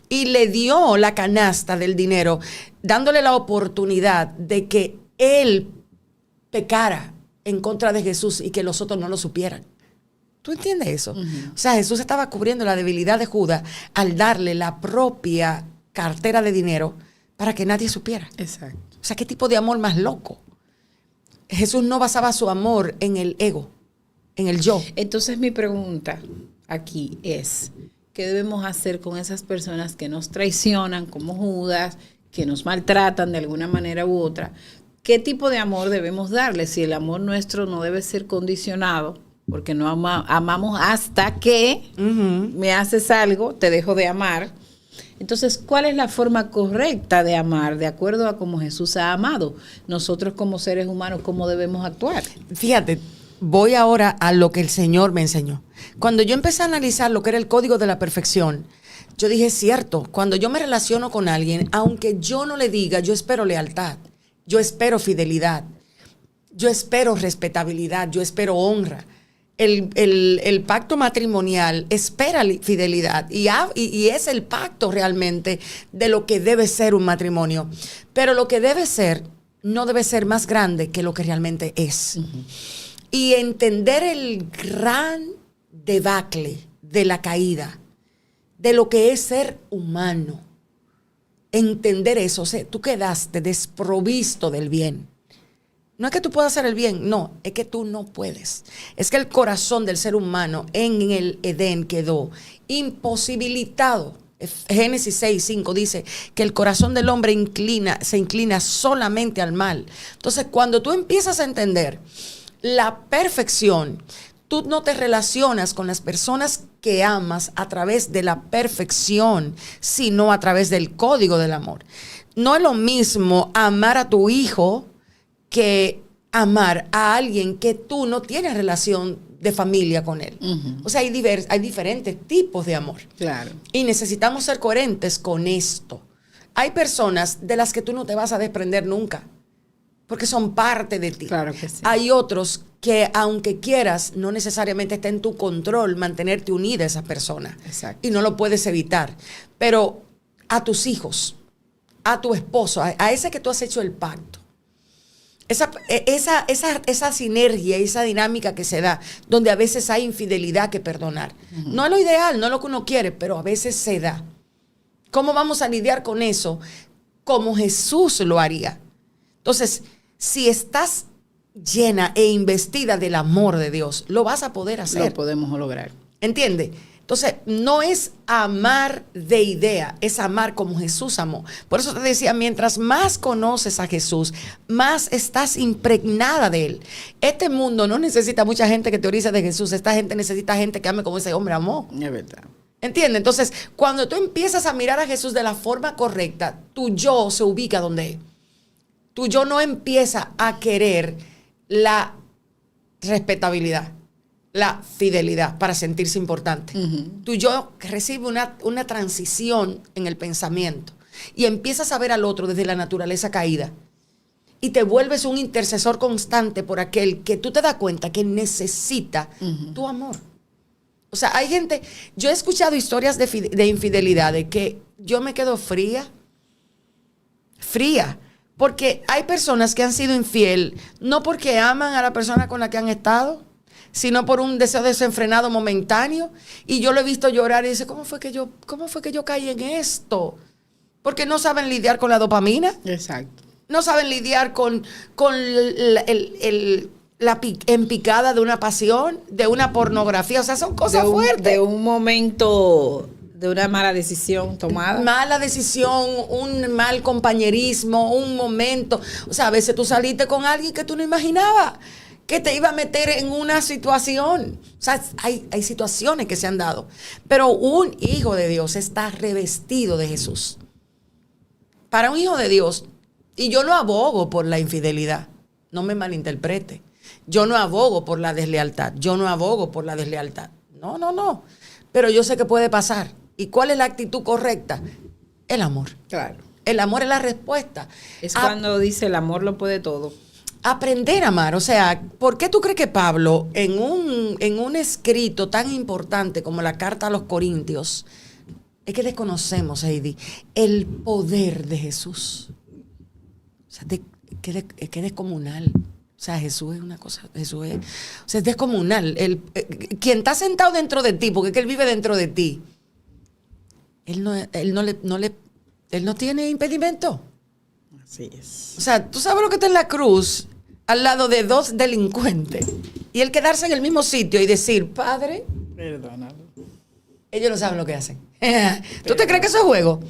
Y le dio la canasta del dinero, dándole la oportunidad de que él pecara en contra de Jesús y que los otros no lo supieran. ¿Tú entiendes eso? O sea, Jesús estaba cubriendo la debilidad de Judas al darle la propia cartera de dinero para que nadie supiera. Exacto. O sea, ¿qué tipo de amor más loco? Jesús no basaba su amor en el ego, en el yo. Entonces mi pregunta aquí es, ¿qué debemos hacer con esas personas que nos traicionan como Judas, que nos maltratan de alguna manera u otra? ¿Qué tipo de amor debemos darles? Si el amor nuestro no debe ser condicionado, porque no amamos hasta que me haces algo, te dejo de amar. Entonces, ¿cuál es la forma correcta de amar de acuerdo a cómo Jesús ha amado? Nosotros como seres humanos, ¿cómo debemos actuar? Fíjate, voy ahora a lo que el Señor me enseñó. Cuando yo empecé a analizar lo que era el código de la perfección, yo dije, cierto, cuando yo me relaciono con alguien, aunque yo no le diga, yo espero lealtad, yo espero fidelidad, yo espero respetabilidad, yo espero honra. El pacto matrimonial espera fidelidad y es el pacto realmente de lo que debe ser un matrimonio. Pero lo que debe ser no debe ser más grande que lo que realmente es. Y entender el gran debacle de la caída, de lo que es ser humano. Entender eso, o sea, tú quedaste desprovisto del bien. No es que tú puedas hacer el bien, no, es que tú no puedes. Es que el corazón del ser humano en el Edén quedó imposibilitado. Génesis 6:5 dice que el corazón del hombre se inclina solamente al mal. Entonces, cuando tú empiezas a entender la perfección, tú no te relacionas con las personas que amas a través de la perfección, sino a través del código del amor. No es lo mismo amar a tu hijo que amar a alguien que tú no tienes relación de familia con él. O sea, hay diferentes tipos de amor. Claro. Y necesitamos ser coherentes con esto. Hay personas de las que tú no te vas a desprender nunca, porque son parte de ti. Claro que sí. Hay otros que, aunque quieras, no necesariamente está en tu control mantenerte unida a esa persona. Exacto. Y no lo puedes evitar. Pero a tus hijos, a tu esposo, a ese que tú has hecho el pacto, esa sinergia, esa dinámica que se da, donde a veces hay infidelidad que perdonar. No es lo ideal, no es lo que uno quiere, pero a veces se da. ¿Cómo vamos a lidiar con eso? Como Jesús lo haría. Entonces, si estás llena e investida del amor de Dios, lo vas a poder hacer. Lo podemos lograr. ¿Entiendes? Entonces, no es amar de idea, es amar como Jesús amó. Por eso te decía, mientras más conoces a Jesús, más estás impregnada de Él. Este mundo no necesita mucha gente que teorice de Jesús. Esta gente necesita gente que ame como ese hombre amó. Es verdad. ¿Entiendes? Entonces, cuando tú empiezas a mirar a Jesús de la forma correcta, tu yo se ubica donde es. Tu yo no empieza a querer la respetabilidad, la fidelidad para sentirse importante. Tu yo recibe una transición en el pensamiento y empiezas a ver al otro desde la naturaleza caída y te vuelves un intercesor constante por aquel que tú te das cuenta que necesita tu amor. O sea, hay gente, yo he escuchado historias de infidelidad, de que yo me quedo fría, Porque hay personas que han sido infiel, no porque aman a la persona con la que han estado, sino por un deseo desenfrenado momentáneo. Y yo lo he visto llorar y dice, ¿cómo fue que yo caí en esto? Porque no saben lidiar con la dopamina. Exacto. No saben lidiar con la empicada de una pasión, de una pornografía. O sea, son cosas fuertes. De un momento, de una mala decisión tomada. Mala decisión, un mal compañerismo, un momento. O sea, a veces tú saliste con alguien que tú no imaginabas que te iba a meter en una situación. O sea, hay situaciones que se han dado. Pero un hijo de Dios está revestido de Jesús. Para un hijo de Dios, y yo no abogo por la infidelidad, no me malinterprete. Yo no abogo por la deslealtad. No. Pero yo sé que puede pasar. ¿Y cuál es la actitud correcta? El amor. Claro. El amor es la respuesta. Es cuando dice el amor lo puede todo. Aprender a amar. O sea, ¿por qué tú crees que Pablo, en un escrito tan importante como la carta a los Corintios, es que desconocemos, Heidi, el poder de Jesús? O sea, que es descomunal. O sea, Jesús es una cosa, o sea, es descomunal. Quien está sentado dentro de ti, porque es que Él vive dentro de ti, Él no tiene impedimento. Así es. O sea, tú sabes lo que está en la cruz, al lado de dos delincuentes, y Él quedarse en el mismo sitio y decir, Padre, perdónalo. Ellos no saben lo que hacen. ¿Tú te crees que eso es juego?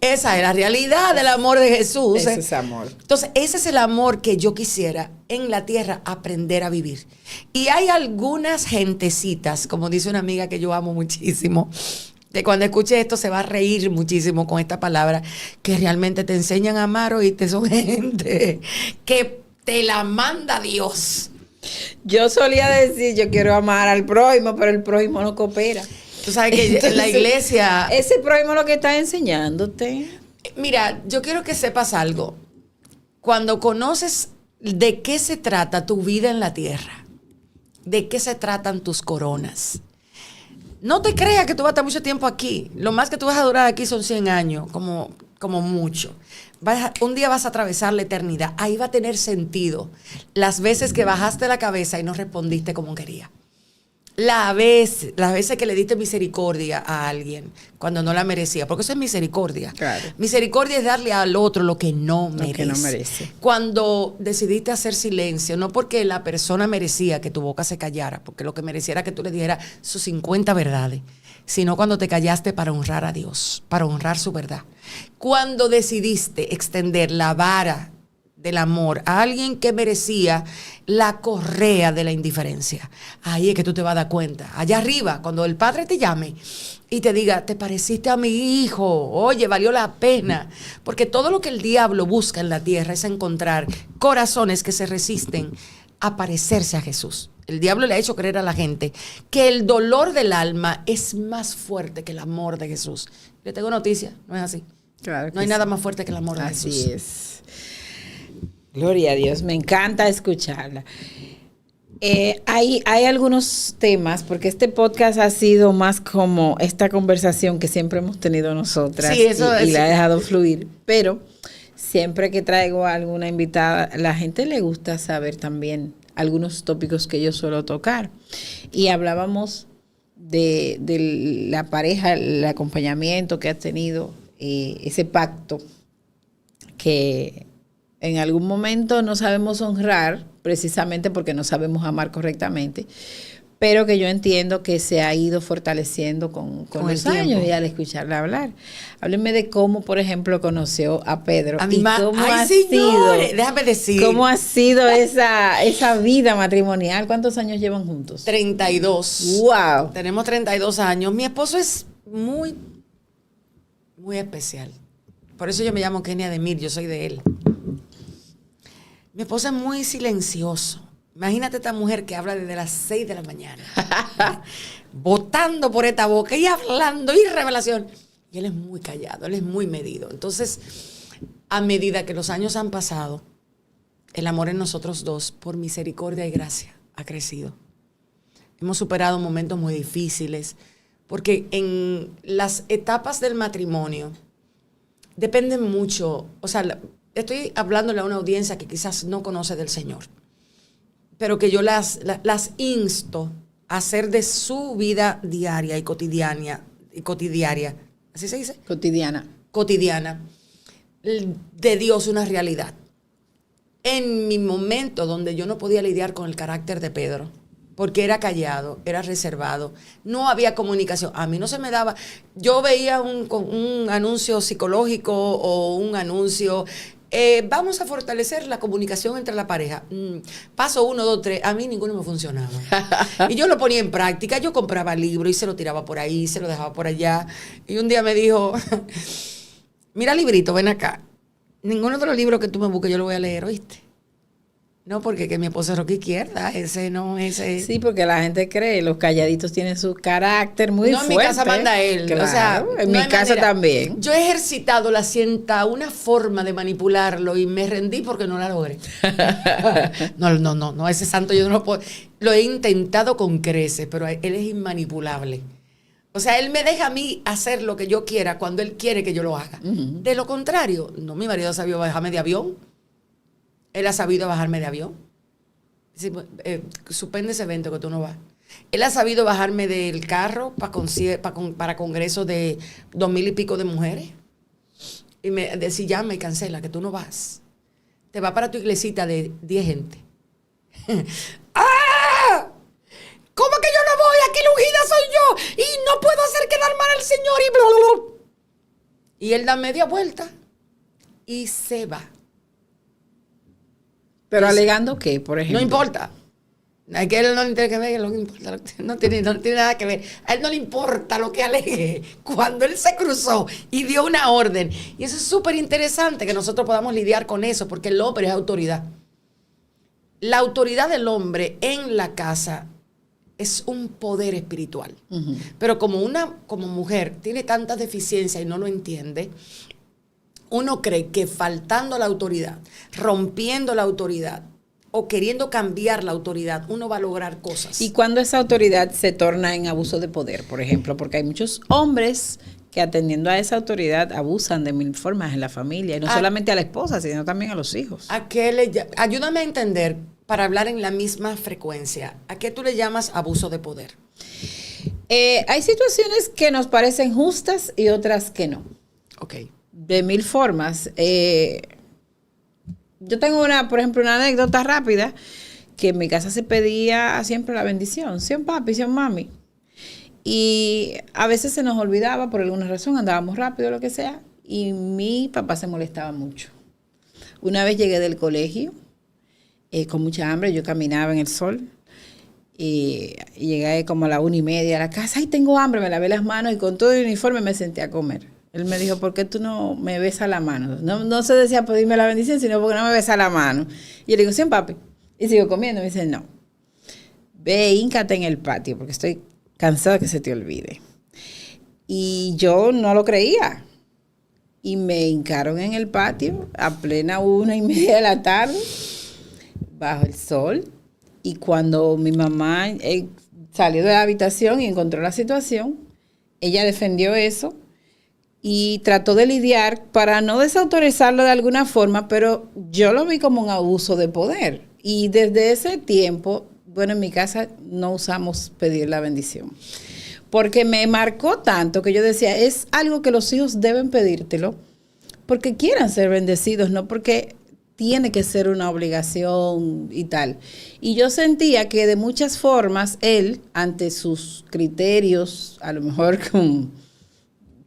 Esa es la realidad del amor de Jesús. Ese es amor. Entonces, ese es el amor que yo quisiera en la tierra aprender a vivir. Y hay algunas gentecitas, como dice una amiga que yo amo muchísimo, que cuando escuche esto se va a reír muchísimo con esta palabra, que realmente te enseñan a amar, oíste, son gente que te la manda Dios. Yo solía decir, yo quiero amar al prójimo, pero el prójimo no coopera. Tú sabes que Entonces, la iglesia... Ese prójimo lo que está enseñándote. Mira, yo quiero que sepas algo. Cuando conoces de qué se trata tu vida en la tierra, de qué se tratan tus coronas, no te creas que tú vas a estar mucho tiempo aquí. Lo más que tú vas a durar aquí son 100 años, como mucho. Un día vas a atravesar la eternidad. Ahí va a tener sentido las veces que bajaste la cabeza y no respondiste como querías. Las veces que le diste misericordia a alguien cuando no la merecía, porque eso es misericordia. Claro. Misericordia es darle al otro lo que no merece. Cuando decidiste hacer silencio, no porque la persona merecía que tu boca se callara, porque lo que merecía era que tú le dijeras sus 50 verdades, sino cuando te callaste para honrar a Dios, para honrar su verdad. Cuando decidiste extender la vara del amor a alguien que merecía la correa de la indiferencia. Ahí es que tú te vas a dar cuenta. Allá arriba, cuando el Padre te llame y te diga, te pareciste a mi hijo, oye, valió la pena. Porque todo lo que el diablo busca en la tierra es encontrar corazones que se resisten a parecerse a Jesús. El diablo le ha hecho creer a la gente que el dolor del alma es más fuerte que el amor de Jesús. Le tengo noticia, no es así. Claro no hay nada más fuerte que el amor de Jesús. Jesús. Así es. Gloria a Dios, me encanta escucharla. Hay algunos temas, porque este podcast ha sido más como esta conversación que siempre hemos tenido nosotras, sí, eso y la he dejado fluir, pero siempre que traigo a alguna invitada, la gente le gusta saber también algunos tópicos que yo suelo tocar. Y hablábamos de la pareja, el acompañamiento que ha tenido, ese pacto que en algún momento no sabemos honrar, precisamente porque no sabemos amar correctamente, pero que yo entiendo que se ha ido fortaleciendo con los años y al escucharla hablar. Háblenme de cómo, por ejemplo, conoció a Pedro. Y cómo ha sido, déjame decir. ¿Cómo ha sido esa vida matrimonial? ¿Cuántos años llevan juntos? 32. ¡Wow! Tenemos 32 años. Mi esposo es muy, muy especial. Por eso yo me llamo Kenia Demir, yo soy de él. Mi esposo es muy silencioso. Imagínate esta mujer que habla desde las 6 de la mañana, botando por esta boca y hablando y revelación. Y él es muy callado, él es muy medido. Entonces, a medida que los años han pasado, el amor en nosotros dos, por misericordia y gracia, ha crecido. Hemos superado momentos muy difíciles, porque en las etapas del matrimonio dependen mucho, o sea, estoy hablándole a una audiencia que quizás no conoce del Señor, pero que yo las insto a hacer de su vida diaria y cotidiana, ¿así se dice? Cotidiana, de Dios una realidad. En mi momento donde yo no podía lidiar con el carácter de Pedro, porque era callado, era reservado, no había comunicación, a mí no se me daba, yo veía un anuncio psicológico o un anuncio, vamos a fortalecer la comunicación entre la pareja, paso 1, 2, 3, a mí ninguno me funcionaba, y yo lo ponía en práctica, yo compraba libros y se lo tiraba por ahí, se lo dejaba por allá, y un día me dijo, mira librito, ven acá, ninguno de los libros que tú me busques yo lo voy a leer, ¿oíste? No, porque que mi esposo es roca izquierda, ese. Sí, porque la gente cree, los calladitos tienen su carácter muy fuerte. No, en mi casa manda él. Claro, o sea, en mi casa también. Yo he ejercitado la sienta, una forma de manipularlo y me rendí porque no la logré. No, ese santo yo no lo puedo. Lo he intentado con creces, pero él es inmanipulable. O sea, él me deja a mí hacer lo que yo quiera cuando él quiere que yo lo haga. Uh-huh. De lo contrario, no, mi marido sabía bajarme de avión. Él ha sabido bajarme de avión. Suspende ese evento que tú no vas. Él ha sabido bajarme del carro para congresos de 2,000 y pico de mujeres. Y me decía, ya me cancela, que tú no vas. Te vas para tu iglesita de 10 gente. ¡Ah! ¿Cómo que yo no voy? Aquí la ungida soy yo. Y no puedo hacer quedar mal al Señor. Y bla, bla, bla. Y él da media vuelta y se va. Pero alegando qué, por ejemplo. No importa. A que él no le tiene que ver, no tiene nada que ver. A él no le importa lo que alegue. Cuando él se cruzó y dio una orden. Y eso es súper interesante que nosotros podamos lidiar con eso, porque el hombre es autoridad. La autoridad del hombre en la casa es un poder espiritual. Uh-huh. Pero como mujer tiene tantas deficiencias y no lo entiende, uno cree que faltando la autoridad, rompiendo la autoridad o queriendo cambiar la autoridad, uno va a lograr cosas. Y cuando esa autoridad se torna en abuso de poder, por ejemplo, porque hay muchos hombres que atendiendo a esa autoridad abusan de mil formas en la familia, y no solamente a la esposa, sino también a los hijos. Ayúdame a entender, para hablar en la misma frecuencia, ¿a qué tú le llamas abuso de poder? Hay situaciones que nos parecen justas y otras que no. Ok. De mil formas. Yo tengo por ejemplo, una anécdota rápida, que en mi casa se pedía siempre la bendición, sí, papi, sí, mami. Y a veces se nos olvidaba por alguna razón, andábamos rápido, lo que sea, y mi papá se molestaba mucho. Una vez llegué del colegio, con mucha hambre, yo caminaba en el sol, y llegué como a la 1:30 a la casa, ¡ay, tengo hambre! Me lavé las manos y con todo el uniforme me senté a comer. Él me dijo, ¿por qué tú no me besas la mano? No se decía pedirme la bendición, sino porque no me besas la mano. Y yo le digo, sí, papi. Y sigo comiendo. Me dice, no. Ve, híncate en el patio, porque estoy cansada que se te olvide. Y yo no lo creía. Y me hincaron en el patio a plena 1:30 de la tarde, bajo el sol. Y cuando mi mamá salió de la habitación y encontró la situación, ella defendió eso. Y trató de lidiar para no desautorizarlo de alguna forma, pero yo lo vi como un abuso de poder. Y desde ese tiempo, bueno, en mi casa no usamos pedir la bendición. Porque me marcó tanto que yo decía, es algo que los hijos deben pedírtelo porque quieran ser bendecidos, no porque tiene que ser una obligación y tal. Y yo sentía que de muchas formas él, ante sus criterios, a lo mejor con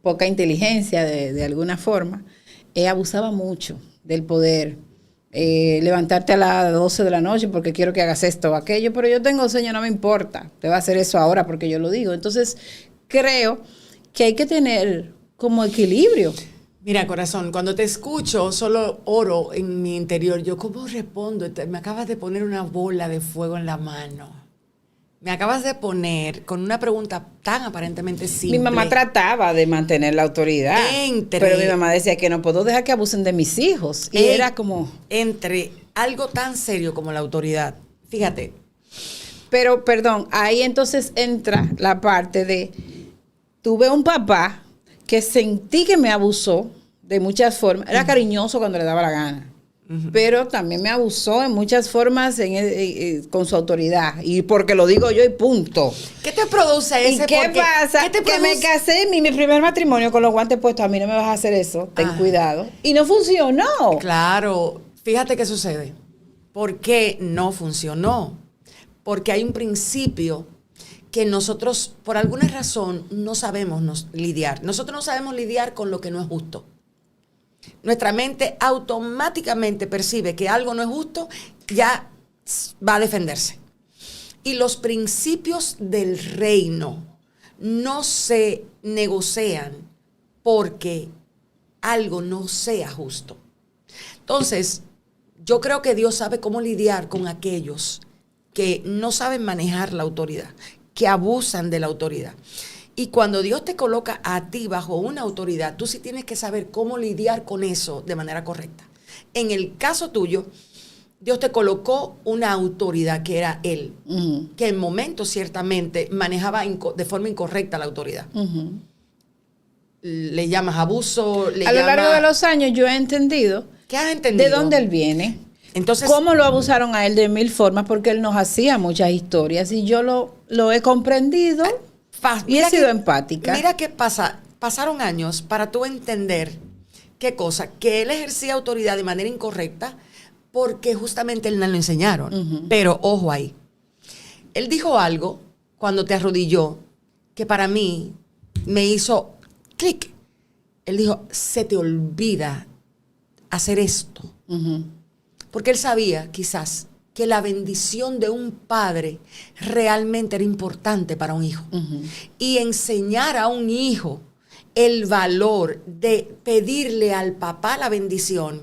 poca inteligencia de alguna forma, abusaba mucho del poder. Levantarte a las 12 de la noche porque quiero que hagas esto o aquello, pero yo tengo sueño, no me importa, te va a hacer eso ahora porque yo lo digo. Entonces creo que hay que tener como equilibrio. Mira, corazón, cuando te escucho, solo oro en mi interior. Yo, ¿cómo respondo? Me acabas de poner una bola de fuego en la mano. Me acabas de poner con una pregunta tan aparentemente simple. Mi mamá trataba de mantener la autoridad, pero mi mamá decía que no puedo dejar que abusen de mis hijos. Y era como... Entre algo tan serio como la autoridad. Fíjate. Pero, perdón, ahí entonces entra la parte de... Tuve un papá que sentí que me abusó de muchas formas. Era cariñoso cuando le daba la gana. Pero también me abusó en muchas formas con su autoridad. Y porque lo digo yo y punto. ¿Qué te produce ese? ¿Y qué pasa? ¿Qué te que me casé en mi primer matrimonio con los guantes puestos. A mí no me vas a hacer eso. Ten cuidado. Y no funcionó. Claro. Fíjate qué sucede. ¿Por qué no funcionó? Porque hay un principio que nosotros, por alguna razón, no sabemos lidiar. Nosotros no sabemos lidiar con lo que no es justo. Nuestra mente automáticamente percibe que algo no es justo, ya va a defenderse. Y los principios del reino no se negocian porque algo no sea justo. Entonces, yo creo que Dios sabe cómo lidiar con aquellos que no saben manejar la autoridad, que abusan de la autoridad. Y cuando Dios te coloca a ti bajo una autoridad, tú sí tienes que saber cómo lidiar con eso de manera correcta. En el caso tuyo, Dios te colocó una autoridad que era Él, que en momentos ciertamente manejaba de forma incorrecta la autoridad. Le llamas abuso, a lo largo de los años yo he entendido. ¿Qué has entendido? De dónde Él viene. Entonces, cómo lo abusaron a Él de mil formas, porque Él nos hacía muchas historias y yo lo he comprendido. Y he sido empática. Mira qué pasa. Pasaron años para tú entender qué cosa. Que él ejercía autoridad de manera incorrecta porque justamente él no lo enseñaron. Pero ojo ahí. Él dijo algo cuando te arrodilló que para mí me hizo clic. Él dijo, se te olvida hacer esto. Porque él sabía quizás que la bendición de un padre realmente era importante para un hijo. Y enseñar a un hijo el valor de pedirle al papá la bendición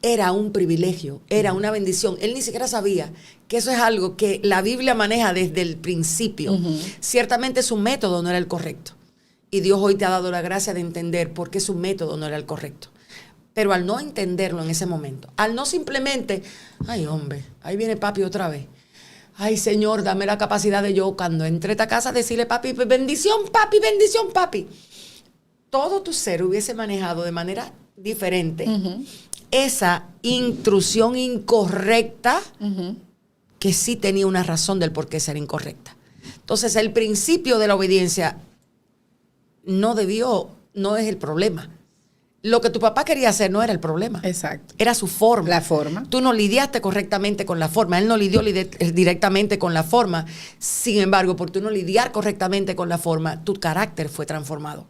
era un privilegio, era una bendición. Él ni siquiera sabía que eso es algo que la Biblia maneja desde el principio. Ciertamente su método no era el correcto. Y Dios hoy te ha dado la gracia de entender por qué su método no era el correcto. Pero al no entenderlo en ese momento, al no simplemente, ay hombre, ahí viene papi otra vez. Ay Señor, dame la capacidad de yo cuando entre a esta casa decirle papi, bendición papi. Todo tu ser hubiese manejado de manera diferente esa intrusión incorrecta que sí tenía una razón del por qué ser incorrecta. Entonces el principio de la obediencia no es el problema. Lo que tu papá quería hacer no era el problema. Exacto. Era su forma. La forma. Tú no lidiaste correctamente con la forma. Él no lidió directamente con la forma. Sin embargo, por tú no lidiar correctamente con la forma, tu carácter fue transformado.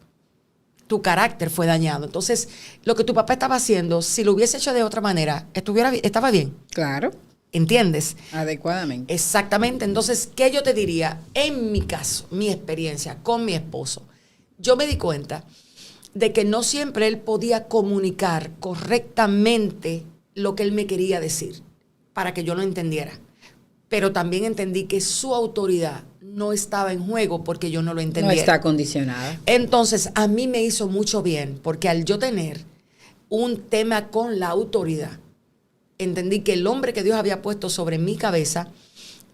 Tu carácter fue dañado. Entonces, lo que tu papá estaba haciendo, si lo hubiese hecho de otra manera, estaba bien. Claro. ¿Entiendes? Adecuadamente. Exactamente. Entonces, ¿qué yo te diría? En mi caso, mi experiencia con mi esposo, yo me di cuenta de que no siempre él podía comunicar correctamente lo que él me quería decir para que yo lo entendiera. Pero también entendí que su autoridad no estaba en juego porque yo no lo entendiera. No está condicionada. Entonces, a mí me hizo mucho bien porque al yo tener un tema con la autoridad, entendí que el hombre que Dios había puesto sobre mi cabeza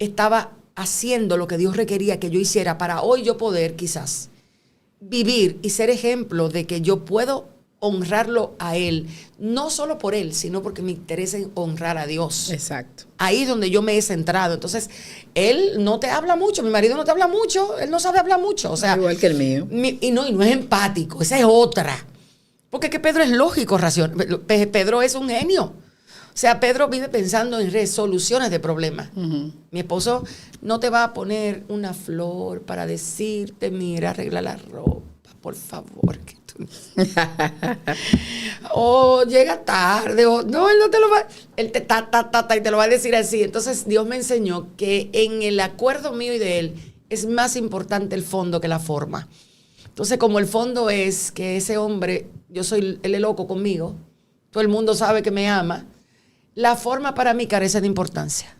estaba haciendo lo que Dios requería que yo hiciera para hoy yo poder quizás vivir y ser ejemplo de que yo puedo honrarlo a él, no solo por él, sino porque me interesa honrar a Dios. Exacto. Ahí es donde yo me he centrado. Entonces, él no te habla mucho, mi marido no te habla mucho, él no sabe hablar mucho. O sea, igual que el mío. Y no es empático, esa es otra. Porque que Pedro es lógico, Pedro es un genio. O sea, Pedro vive pensando en resoluciones de problemas. Mi esposo no te va a poner una flor para decirte, mira, arregla la ropa, por favor. Que tú... o llega tarde, o no, él no te lo va, él te y te lo va a decir así. Entonces Dios me enseñó que en el acuerdo mío y de él es más importante el fondo que la forma. Entonces, como el fondo es que ese hombre, él es loco conmigo, todo el mundo sabe que me ama, la forma para mí carece de importancia.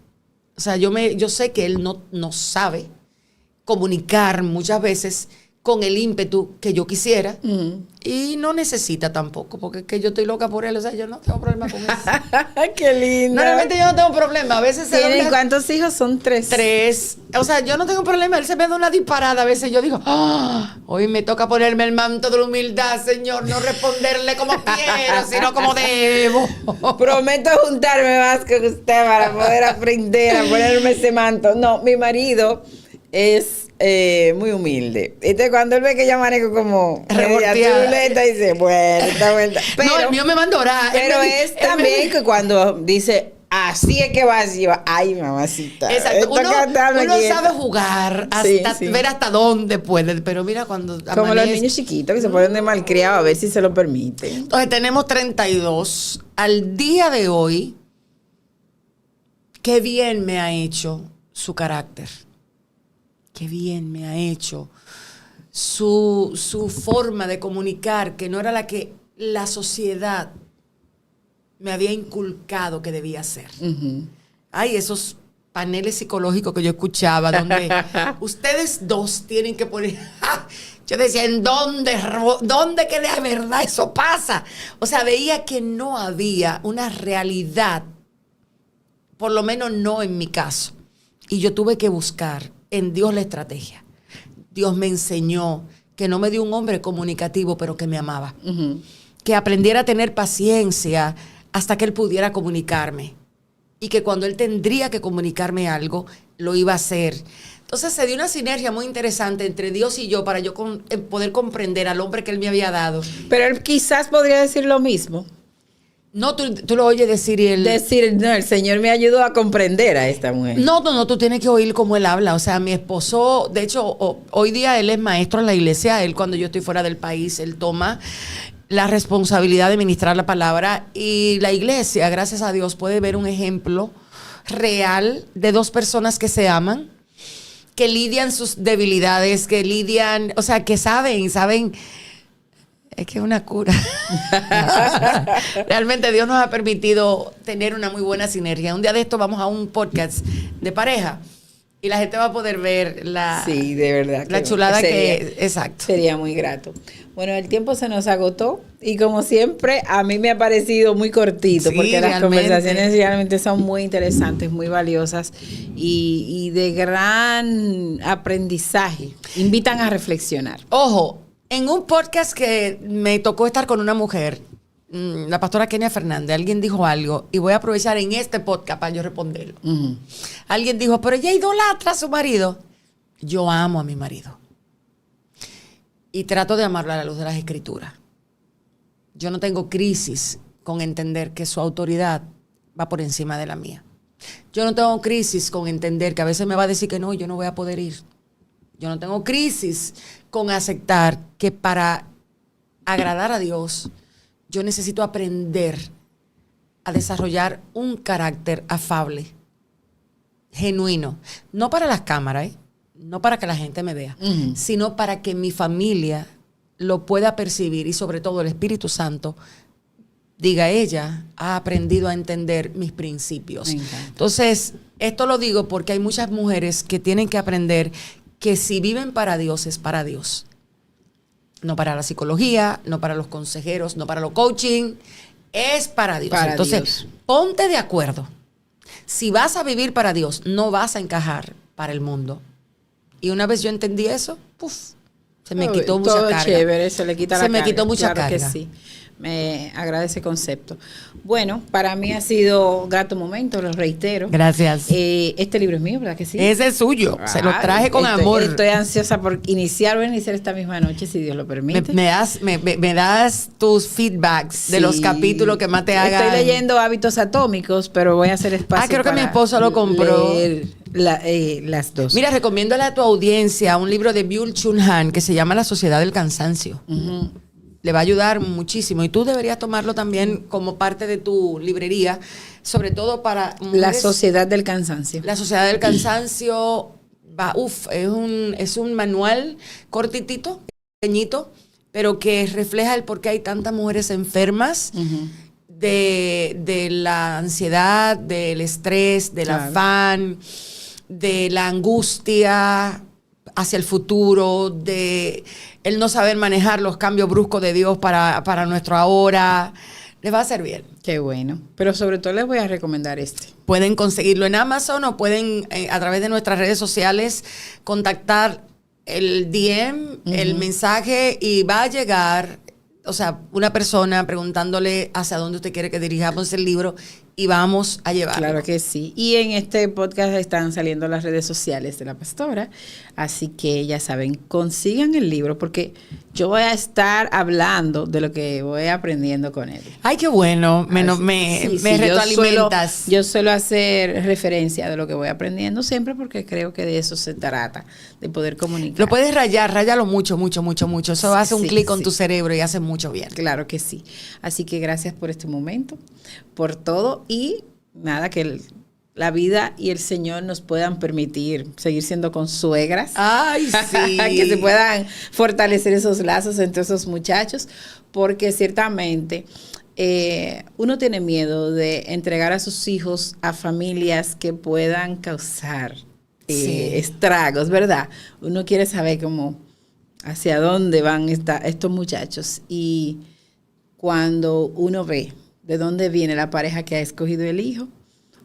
O sea, yo sé que él no sabe comunicar muchas veces con el ímpetu que yo quisiera. Y no necesita tampoco, porque es que yo estoy loca por él. O sea, yo no tengo problema con eso. ¡Qué lindo! Normalmente yo no tengo problema. A veces ¿Tienen cuántos hijos? Son 3. 3. O sea, yo no tengo problema. Él se me da una disparada. A veces yo digo, hoy me toca ponerme el manto de la humildad, Señor. No responderle como quiero, sino como debo. Prometo juntarme más con usted para poder aprender a ponerme ese manto. No, mi marido es muy humilde. Entonces, cuando él ve que yo manejo como media turbulenta, dice, bueno, esta vuelta. Pero, no, el mío me manda a orar. Pero es también que cuando dice, así es que vas, y yo, ay, mamacita. Exacto. Uno sabe jugar, hasta ver hasta dónde puede. Pero mira, cuando como los niños chiquitos que se ponen de malcriados, a ver si se lo permiten. Entonces, tenemos 32. Al día de hoy, qué bien me ha hecho su carácter. Qué bien me ha hecho su forma de comunicar, que no era la que la sociedad me había inculcado que debía ser. Ay, esos paneles psicológicos que yo escuchaba, donde ustedes dos tienen que poner... Yo decía, ¿en dónde que de verdad eso pasa? O sea, veía que no había una realidad, por lo menos no en mi caso. Y yo tuve que buscar en Dios la estrategia. Dios me enseñó que no me dio un hombre comunicativo, pero que me amaba. Que aprendiera a tener paciencia hasta que él pudiera comunicarme. Y que cuando él tendría que comunicarme algo, lo iba a hacer. Entonces se dio una sinergia muy interesante entre Dios y yo para yo poder comprender al hombre que él me había dado. Pero él quizás podría decir lo mismo. No, tú lo oyes decir y él... no, el Señor me ayudó a comprender a esta mujer. No, tú tienes que oír cómo él habla. O sea, mi esposo, de hecho, hoy día él es maestro en la iglesia. Él, cuando yo estoy fuera del país, él toma la responsabilidad de ministrar la palabra. Y la iglesia, gracias a Dios, puede ver un ejemplo real de dos personas que se aman, que lidian sus debilidades, que lidian, o sea, que saben... Es que es una cura. Realmente Dios nos ha permitido tener una muy buena sinergia. Un día de esto vamos a un podcast de pareja y la gente va a poder ver sí, de verdad, la chulada exacto. Sería muy grato. Bueno, el tiempo se nos agotó y como siempre a mí me ha parecido muy cortito, sí, porque las conversaciones realmente son muy interesantes, muy valiosas y de gran aprendizaje. Invitan a reflexionar. Ojo. En un podcast que me tocó estar con una mujer, la pastora Kenia Fernández, alguien dijo algo, y voy a aprovechar en este podcast para yo responderlo. Alguien dijo, pero ella idolatra a su marido. Yo amo a mi marido. Y trato de amarlo a la luz de las Escrituras. Yo no tengo crisis con entender que su autoridad va por encima de la mía. Yo no tengo crisis con entender que a veces me va a decir que no, yo no voy a poder ir. Yo no tengo crisis con aceptar que para agradar a Dios, yo necesito aprender a desarrollar un carácter afable, genuino. No para las cámaras, no para que la gente me vea, sino para que mi familia lo pueda percibir y sobre todo el Espíritu Santo diga, ella ha aprendido a entender mis principios. Entonces, esto lo digo porque hay muchas mujeres que tienen que aprender que si viven para Dios, es para Dios. No para la psicología, no para los consejeros, no para los coaching, es para Dios. Entonces, ponte de acuerdo. Si vas a vivir para Dios, no vas a encajar para el mundo. Y una vez yo entendí eso, se me quitó mucha todo carga. Chévere, se le quita la carga. Se me quitó mucha carga. Que sí. Me agrada ese concepto. Bueno, para mí ha sido grato momento, lo reitero. Gracias. Este libro es mío, ¿verdad que sí? Ese es suyo. Se lo traje con amor. Estoy ansiosa por iniciar esta misma noche, si Dios lo permite. Me das tus feedbacks de los capítulos que más te hagan. Estoy leyendo Hábitos Atómicos, pero voy a hacer espacio. Creo que mi esposo lo compró. Leer las dos. Mira, recomiéndole a tu audiencia un libro de Byung-Chul Han que se llama La Sociedad del Cansancio. Le va a ayudar muchísimo. Y tú deberías tomarlo también como parte de tu librería, sobre todo para mujeres. La Sociedad del Cansancio. La Sociedad del Cansancio, es un manual cortitito, pequeñito, pero que refleja el por qué hay tantas mujeres enfermas de la ansiedad, del estrés, del afán, de la angustia. hacia el futuro, de el no saber manejar los cambios bruscos de Dios para nuestro ahora. Les va a servir. Qué bueno. Pero sobre todo les voy a recomendar este. Pueden conseguirlo en Amazon o pueden a través de nuestras redes sociales contactar el DM, el mensaje, y va a llegar, o sea, una persona preguntándole hacia dónde usted quiere que dirijamos el libro y vamos a llevarlo. Claro que sí. Y en este podcast están saliendo las redes sociales de la pastora, así que ya saben, consigan el libro porque yo voy a estar hablando de lo que voy aprendiendo con él. Ay, qué bueno, me retroalimentas. Yo suelo hacer referencia de lo que voy aprendiendo siempre porque creo que de eso se trata, de poder comunicar. Lo puedes ráyalo mucho, mucho, mucho, mucho. Eso hace un clic con tu cerebro y hace mucho bien. Claro que sí. Así que gracias por este momento, por todo y nada, que la vida y el Señor nos puedan permitir seguir siendo consuegras. Ay, sí. Que se puedan fortalecer esos lazos entre esos muchachos, porque ciertamente uno tiene miedo de entregar a sus hijos a familias que puedan causar estragos, ¿verdad? Uno quiere saber cómo, hacia dónde van estos muchachos, y cuando uno ve de dónde viene la pareja que ha escogido el hijo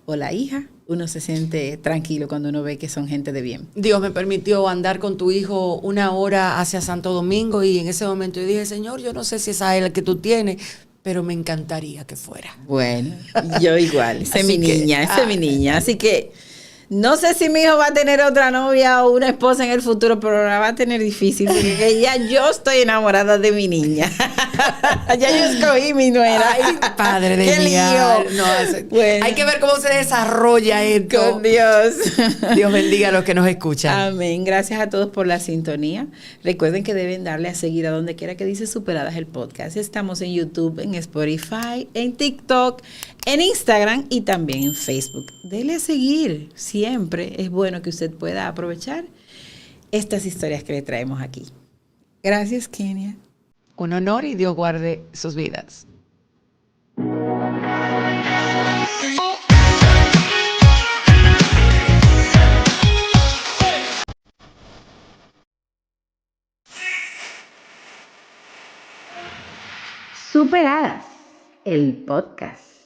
o la hija, uno se siente tranquilo cuando uno ve que son gente de bien. Dios me permitió andar con tu hijo 1 hora hacia Santo Domingo y en ese momento yo dije, Señor, yo no sé si esa es la que tú tienes, pero me encantaría que fuera. Bueno, yo igual, esa es mi niña. Así que no sé si mi hijo va a tener otra novia o una esposa en el futuro, pero la va a tener difícil porque ya yo estoy enamorada de mi niña. Ya yo escogí mi nuera. Ay, padre de ¡Qué mi lío! No, Bueno. hay que ver cómo se desarrolla esto. Con Dios. Dios bendiga a los que nos escuchan. Amén. Gracias a todos por la sintonía. Recuerden que deben darle a seguir a donde quiera que dice Superadas el podcast. Estamos en YouTube, en Spotify, en TikTok, en Instagram y también en Facebook. Dele a seguir. Siempre es bueno que usted pueda aprovechar estas historias que le traemos aquí. Gracias, Kenia. Un honor y Dios guarde sus vidas. Superadas, el podcast.